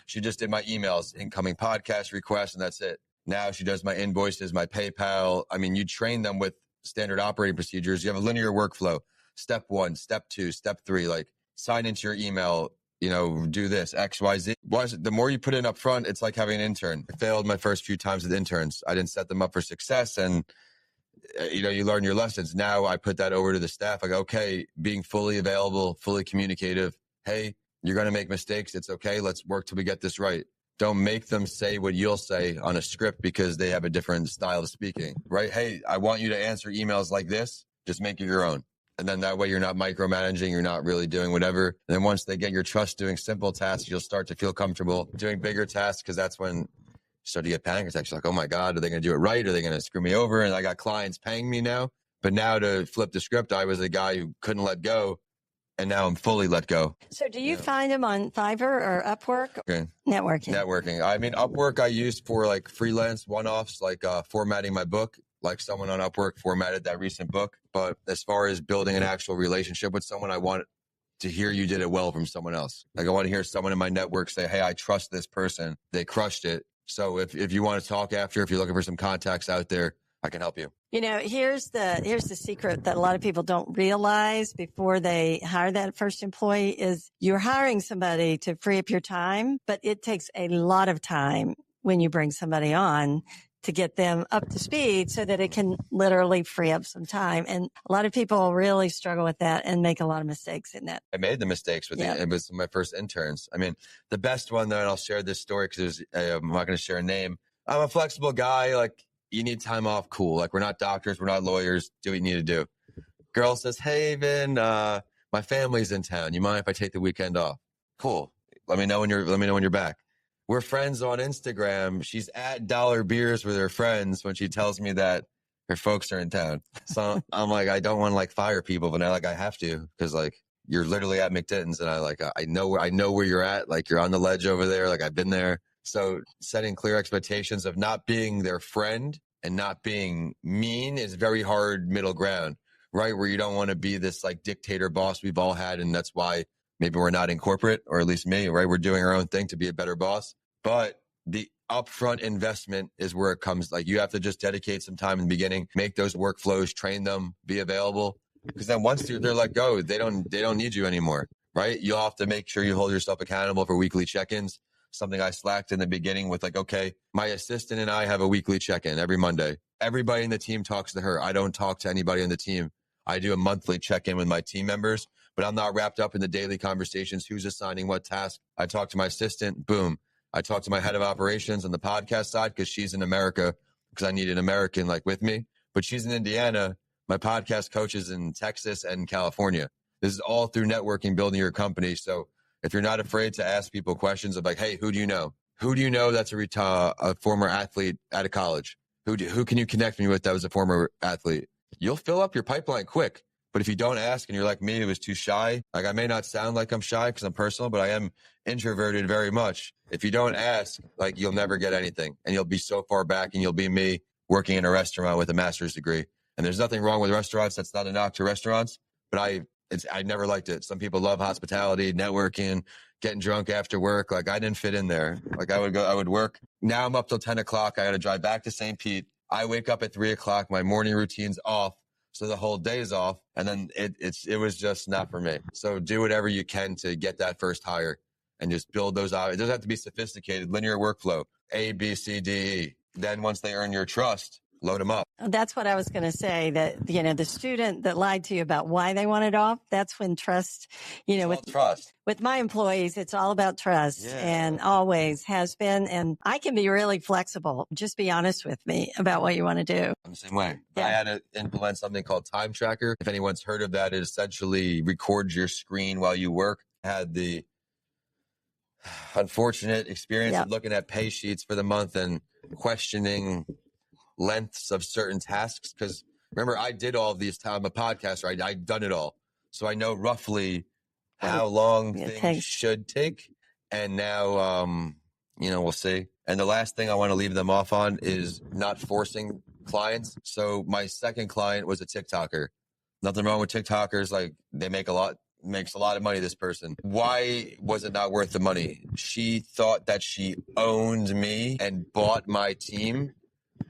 she just did my emails, incoming podcast requests, and that's it. Now she does my invoices, my PayPal. I mean, you train them with standard operating procedures. You have a linear workflow. Step 1, step 2, step 3, like sign into your email, do this, X, Y, Z. The more you put in up front, it's like having an intern. I failed my first few times with interns. I didn't set them up for success, and you learn your lessons. Now I put that over to the staff. Like, okay, being fully available, fully communicative. Hey, you're going to make mistakes. It's okay. Let's work till we get this right. Don't make them say what you'll say on a script because they have a different style of speaking, right? Hey, I want you to answer emails like this. Just make it your own. And then that way you're not micromanaging. You're not really doing whatever. And then once they get your trust doing simple tasks, you'll start to feel comfortable doing bigger tasks, because that's when you start to get panic attacks. Like, oh my God, are they going to do it right? Are they going to screw me over? And I got clients paying me now. But now to flip the script, I was a guy who couldn't let go. And now I'm fully let go. So do you find them on Fiverr or Upwork? Okay. Networking. I mean, Upwork I used for like freelance one-offs, like formatting my book, like someone on Upwork formatted that recent book. But as far as building an actual relationship with someone, I want to hear you did it well from someone else. Like I want to hear someone in my network say, hey, I trust this person. They crushed it. So if you want to talk after, if you're looking for some contacts out there, I can help you. Here's the secret that a lot of people don't realize before they hire that first employee is you're hiring somebody to free up your time, but it takes a lot of time when you bring somebody on to get them up to speed so that it can literally free up some time. And a lot of people really struggle with that and make a lot of mistakes in that. I made the mistakes with it. It was my first interns. I mean, the best one though, and I'll share this story because I'm not going to share a name. I'm a flexible guy. Like, you need time off, cool. Like, we're not doctors, we're not lawyers. Do what you need to do. Girl says, hey, Vin, my family's in town. You mind if I take the weekend off? Cool. Let me know when you're back. We're friends on Instagram. She's at Dollar Beers with her friends when she tells me that her folks are in town. So I'm like, I don't want to like fire people, but now like I have to, because like you're literally at McDitton's, and I know where you're at. Like, you're on the ledge over there. Like, I've been there. So setting clear expectations of not being their friend and not being mean is very hard middle ground, right? Where you don't want to be this like dictator boss we've all had. And that's why maybe we're not in corporate, or at least me, right? We're doing our own thing to be a better boss. But upfront investment is where it comes. Like you have to just dedicate some time in the beginning, make those workflows, train them, be available. Because then once they're let go, they don't need you anymore, right? You'll have to make sure you hold yourself accountable for weekly check-ins. Something I slacked in the beginning with like, okay, my assistant and I have a weekly check-in every Monday. Everybody in the team talks to her. I don't talk to anybody in the team. I do a monthly check-in with my team members, but I'm not wrapped up in the daily conversations. Who's assigning what task? I talk to my assistant. Boom. I talk to my head of operations on the podcast side because she's in America because I need an American like with me, but she's in Indiana. My podcast coach is in Texas and California. This is all through networking, building your company. So if you're not afraid to ask people questions of like, hey, who do you know? Who do you know that's a former athlete out of college? Who can you connect me with that was a former athlete? You'll fill up your pipeline quick. But if you don't ask and you're like me, who was too shy, like I may not sound like I'm shy because I'm personal, but I am introverted very much. If you don't ask, like you'll never get anything and you'll be so far back and you'll be me working in a restaurant with a master's degree. And there's nothing wrong with restaurants. That's not a knock to restaurants, but I never liked it. Some people love hospitality, networking, getting drunk after work. Like I didn't fit in there. Like I would work. Now I'm up till 10 o'clock. I got to drive back to St. Pete. I wake up at 3 o'clock. My morning routine's off. So the whole day's off. And then it was just not for me. So do whatever you can to get that first hire and just build those out. It doesn't have to be sophisticated, linear workflow, A, B, C, D, E. Then once they earn your trust, load them up. That's what I was going to say, that, the student that lied to you about why they wanted off, that's when trust, Trust. With my employees, it's all about trust and always has been. And I can be really flexible. Just be honest with me about what you want to do. I'm the same way. Yeah. I had to implement something called Time Tracker. If anyone's heard of that, it essentially records your screen while you work. I had the unfortunate experience of looking at pay sheets for the month and questioning lengths of certain tasks. Because remember, I did all of these. I'm a podcaster. I've done it all. So I know roughly how long things should take. And now, we'll see. And the last thing I want to leave them off on is not forcing clients. So my second client was a TikToker. Nothing wrong with TikTokers. Like they makes a lot of money, this person. Why was it not worth the money? She thought that she owned me and bought my team,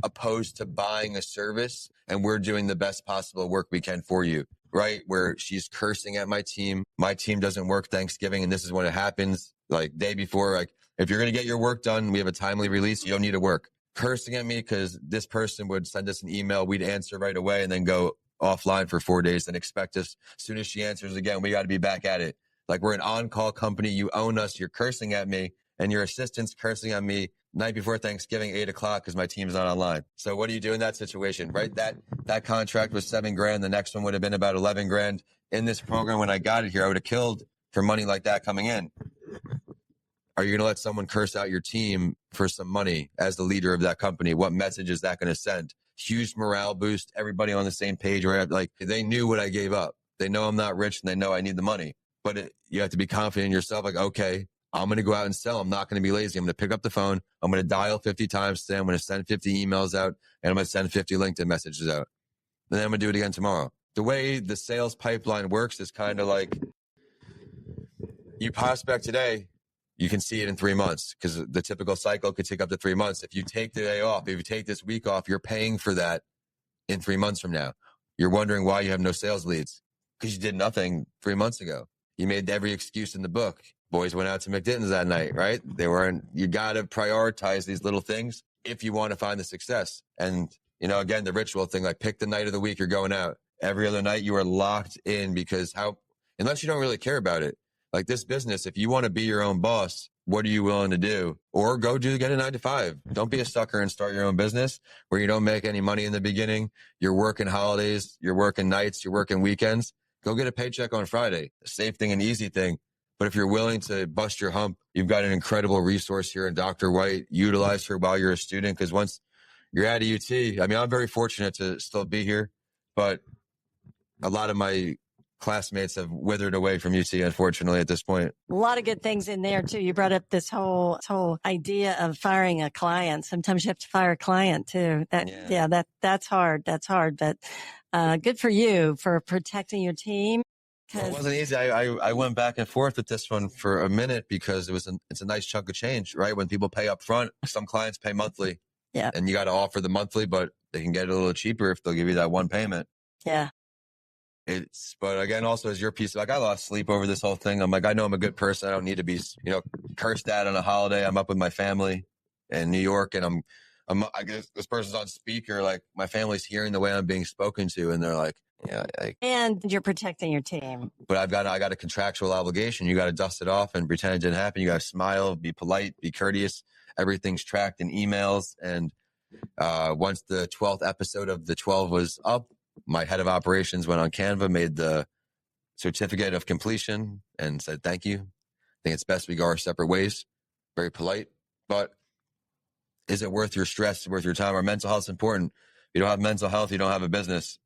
opposed to buying a service, and we're doing the best possible work we can for you, right? Where she's cursing at my team. My team doesn't work Thanksgiving, and this is when it happens, like day before. Like, if you're going to get your work done, we have a timely release. You don't need to work. Cursing at me because this person would send us an email. We'd answer right away and then go offline for 4 days and expect us, as soon as she answers again, we got to be back at it. Like we're an on-call company. You own us. You're cursing at me, and your assistant's cursing at me night before Thanksgiving, 8 o'clock, because my team's not online. So what do you do in that situation, right? That contract was $7,000. The next one would have been about $11,000. In this program, when I got it here, I would have killed for money like that coming in. Are you going to let someone curse out your team for some money as the leader of that company? What message is that going to send? Huge morale boost, everybody on the same page, right? Like they knew what I gave up. They know I'm not rich and they know I need the money, but you have to be confident in yourself. Like, okay, I'm going to go out and sell. I'm not going to be lazy. I'm going to pick up the phone. I'm going to dial 50 times today. I'm going to send 50 emails out, and I'm going to send 50 LinkedIn messages out. And then I'm going to do it again tomorrow. The way the sales pipeline works is kind of like you prospect today, you can see it in 3 months, because the typical cycle could take up to 3 months. If you take the day off, if you take this week off, you're paying for that in 3 months from now. You're wondering why you have no sales leads, because you did nothing 3 months ago. You made every excuse in the book. Boys went out to McDitton's that night, right? You got to prioritize these little things if you want to find the success. And, again, the ritual thing, like pick the night of the week you're going out. Every other night you are locked in, because unless you don't really care about it, like this business, if you want to be your own boss, what are you willing to do? Or get a 9 to 5. Don't be a sucker and start your own business where you don't make any money in the beginning. You're working holidays, you're working nights, you're working weekends. Go get a paycheck on Friday. A safe thing, an easy thing. But if you're willing to bust your hump, you've got an incredible resource here in Dr. White. Utilize her while you're a student, because once you're at a UT, I'm very fortunate to still be here, but a lot of my classmates have withered away from UT, unfortunately, at this point. A lot of good things in there too. You brought up this whole idea of firing a client. Sometimes you have to fire a client too. That's hard. That's hard, but good for you for protecting your team. Well, it wasn't easy. I went back and forth with this one for a minute because it's a nice chunk of change, right? When people pay up front, some clients pay monthly. Yeah. And you got to offer the monthly, but they can get it a little cheaper if they'll give you that one payment. Yeah. But again, also as your piece, like I lost sleep over this whole thing. I'm like, I know I'm a good person. I don't need to be, cursed at on a holiday. I'm up with my family in New York, and I guess this person's on speaker. Like my family's hearing the way I'm being spoken to, and they're like, yeah. And you're protecting your team. But I got a contractual obligation. You got to dust it off and pretend it didn't happen. You got to smile, be polite, be courteous. Everything's tracked in emails. And once the 12th episode of the 12 was up, my head of operations went on Canva, made the certificate of completion, and said, thank you. I think it's best we go our separate ways. Very polite. But is it worth your stress, worth your time? Our mental health is important. If you don't have mental health, you don't have a business.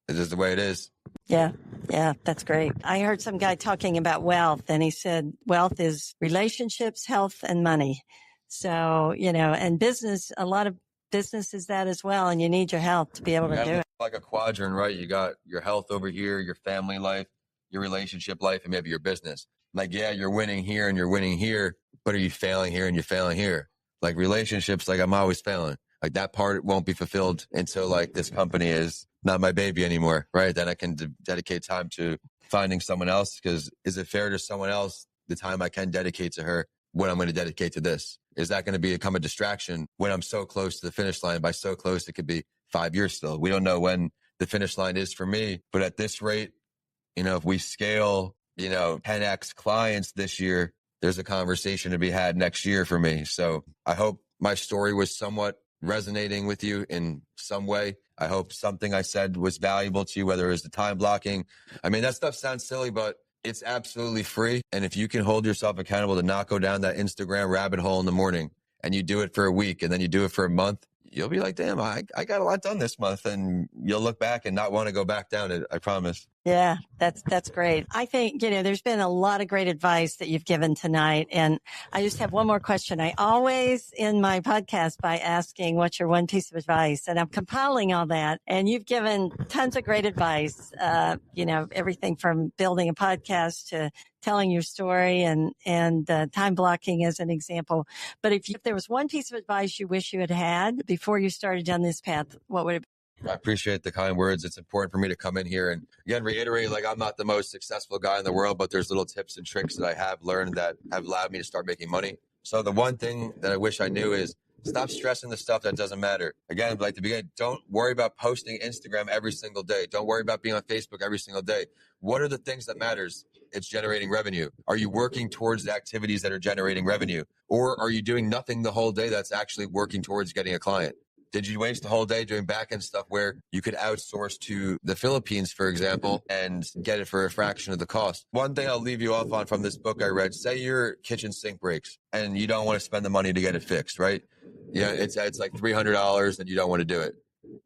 It's just the way it is. Yeah. Yeah. That's great. I heard some guy talking about wealth, and he said wealth is relationships, health, and money. So, and business, a lot of business is that as well. And you need your health to be able to do it. Like a quadrant, right? You got your health over here, your family life, your relationship life, and maybe your business. Like, yeah, you're winning here and you're winning here, but are you failing here and you're failing here? Like relationships, like I'm always failing. Like that part won't be fulfilled until like this company is not my baby anymore, right? Then I can dedicate time to finding someone else, because is it fair to someone else the time I can dedicate to her when I'm going to dedicate to this? Is that going to become a distraction when I'm so close to the finish line? By so close, it could be 5 years still. We don't know when the finish line is for me, but at this rate, if we scale, 10x clients this year, there's a conversation to be had next year for me. So I hope my story was somewhat resonating with you in some way. I hope something I said was valuable to you, whether it was the time blocking. I mean, that stuff sounds silly, but it's absolutely free. And if you can hold yourself accountable to not go down that Instagram rabbit hole in the morning, and you do it for a week and then you do it for a month, you'll be like, damn, I got a lot done this month. And you'll look back and not want to go back down it. I promise. Yeah, that's great. I think, there's been a lot of great advice that you've given tonight. And I just have one more question. I always end my podcast by asking, what's your one piece of advice? And I'm compiling all that. And you've given tons of great advice, everything from building a podcast to telling your story and time blocking as an example. But if there was one piece of advice you wish you had before you started down this path, what would it be? I appreciate the kind words. It's important for me to come in here and again reiterate, like I'm not the most successful guy in the world, but there's little tips and tricks that I have learned that have allowed me to start making money. So the one thing that I wish I knew is stop stressing the stuff that doesn't matter. Again, like the beginning, don't worry about posting Instagram every single day. Don't worry about being on Facebook every single day. What are the things that matters? It's generating revenue. Are you working towards the activities that are generating revenue? Or are you doing nothing the whole day that's actually working towards getting a client? Did you waste the whole day doing back-end stuff where you could outsource to the Philippines, for example, and get it for a fraction of the cost? One thing I'll leave you off on from this book I read, say your kitchen sink breaks and you don't want to spend the money to get it fixed, right? Yeah, it's like $300 and you don't want to do it,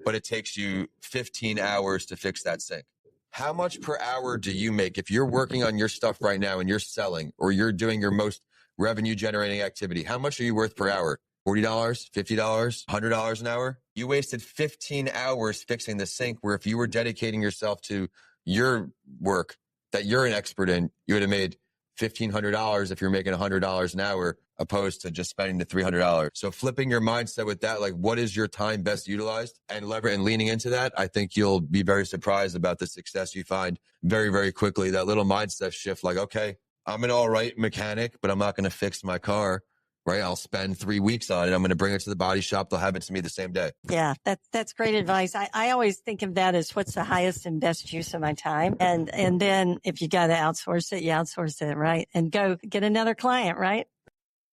but it takes you 15 hours to fix that sink. How much per hour do you make if you're working on your stuff right now and you're selling or you're doing your most revenue generating activity? How much are you worth per hour? $40, $50, $100 an hour? You wasted 15 hours fixing the sink, where if you were dedicating yourself to your work that you're an expert in, you would have made $1,500 if you're making $100 an hour, opposed to just spending the $300. So flipping your mindset with that, like what is your time best utilized, and leaning into that, I think you'll be very surprised about the success you find very, very quickly. That little mindset shift, like, okay, I'm an all right mechanic, but I'm not going to fix my car. Right, I'll spend 3 weeks on it. I'm going to bring it to the body shop. They'll have it to me the same day. Yeah, that's great advice. I always think of that as what's the highest and best use of my time. And then if you got to outsource it, you outsource it, right? And go get another client, right?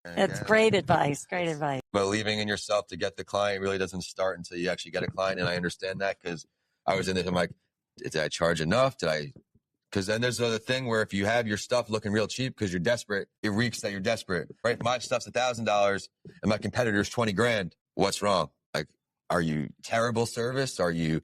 That's great advice. Great advice. Believing in yourself to get the client really doesn't start until you actually get a client. And I understand that, because I was in this. I'm like, did I charge enough? Because then there's another thing where if you have your stuff looking real cheap because you're desperate, it reeks that you're desperate, right? My stuff's $1,000 and my competitor's 20 grand. What's wrong? Like, are you terrible service? Are you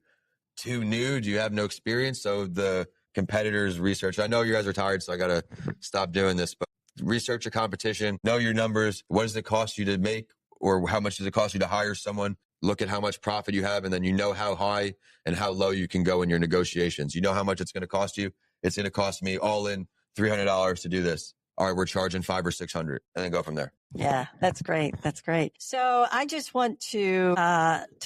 too new? Do you have no experience? So the competitors research. I know you guys are tired, so I got to stop doing this, but research your competition, know your numbers. What does it cost you to make, or how much does it cost you to hire someone? Look at how much profit you have, and then you know how high and how low you can go in your negotiations. You know how much it's going to cost you, it's going to cost me all in $300 to do this. All right, we're charging $500 or $600, and then go from there. Yeah, that's great. That's great. So I just want to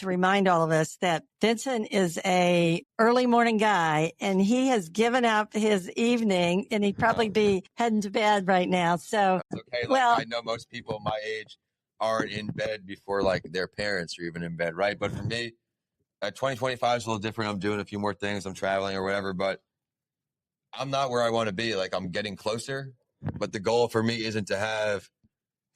remind all of us that Vincent is a early morning guy, and he has given up his evening, and he'd probably be heading to bed right now. So it's okay. Well, I know most people my age aren't in bed before their parents are even in bed, right? But for me, 2025 is a little different. I'm doing a few more things. I'm traveling or whatever, but I'm not where I want to be. I'm getting closer, but the goal for me isn't to have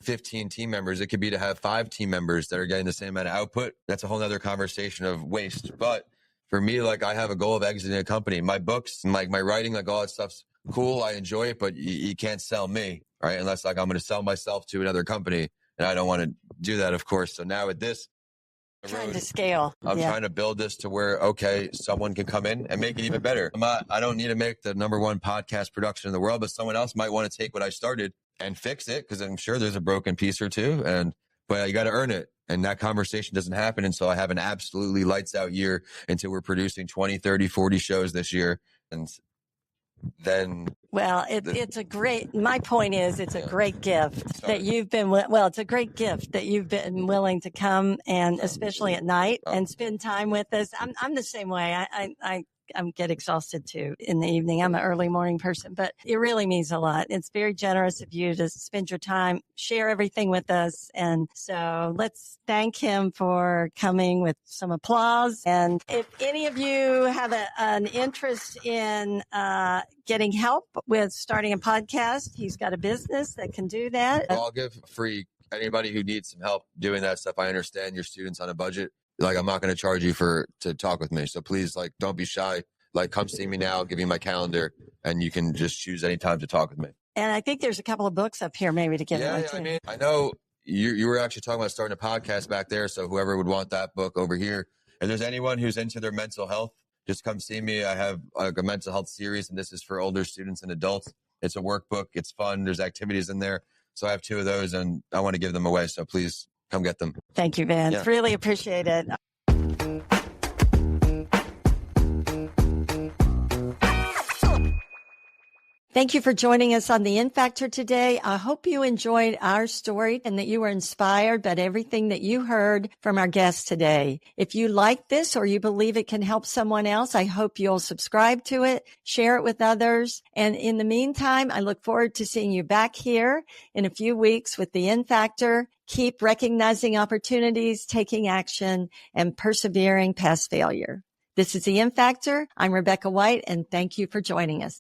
15 team members. It could be to have 5 team members that are getting the same amount of output. That's a whole nother conversation of waste. But for me, I have a goal of exiting a company. My books and my writing, all that stuff's cool. I enjoy it, but you can't sell me, right? Unless I'm going to sell myself to another company, and I don't want to do that, of course. So now with this, trying to scale. I'm trying to build this to where, okay, someone can come in and make it even better. I don't need to make the #1 podcast production in the world, but someone else might want to take what I started and fix it, because I'm sure there's a broken piece or two, but you got to earn it. And that conversation doesn't happen until I have an absolutely lights out year, until we're producing 20, 30, 40 shows this year. And then, well, it's a great, my point is, it's a great gift that you've been, it's a great gift that you've been willing to come, and especially at night, and spend time with us. I'm the same way. I get exhausted too in the evening. I'm an early morning person, but it really means a lot. It's very generous of you to spend your time, share everything with us. And so let's thank him for coming with some applause. And if any of you have an interest in getting help with starting a podcast, he's got a business that can do that. I'll give free anybody who needs some help doing that stuff. I understand your students on a budget. I'm not going to charge you to talk with me. So please, don't be shy. Come see me now, I'll give you my calendar, and you can just choose any time to talk with me. And I think there's a couple of books up here maybe to get away too. I mean, I know you were actually talking about starting a podcast back there. So whoever would want that book over here, if there's anyone who's into their mental health, just come see me. I have a mental health series, and this is for older students and adults. It's a workbook. It's fun. There's activities in there. So I have 2 of those, and I want to give them away. So please come get them. Thank you, Vince. Yeah. Really appreciate it. Thank you for joining us on the In Factor today. I hope you enjoyed our story and that you were inspired by everything that you heard from our guests today. If you like this or you believe it can help someone else, I hope you'll subscribe to it, share it with others. And in the meantime, I look forward to seeing you back here in a few weeks with the In Factor. Keep recognizing opportunities, taking action, and persevering past failure. This is the In Factor. I'm Rebecca White, and thank you for joining us.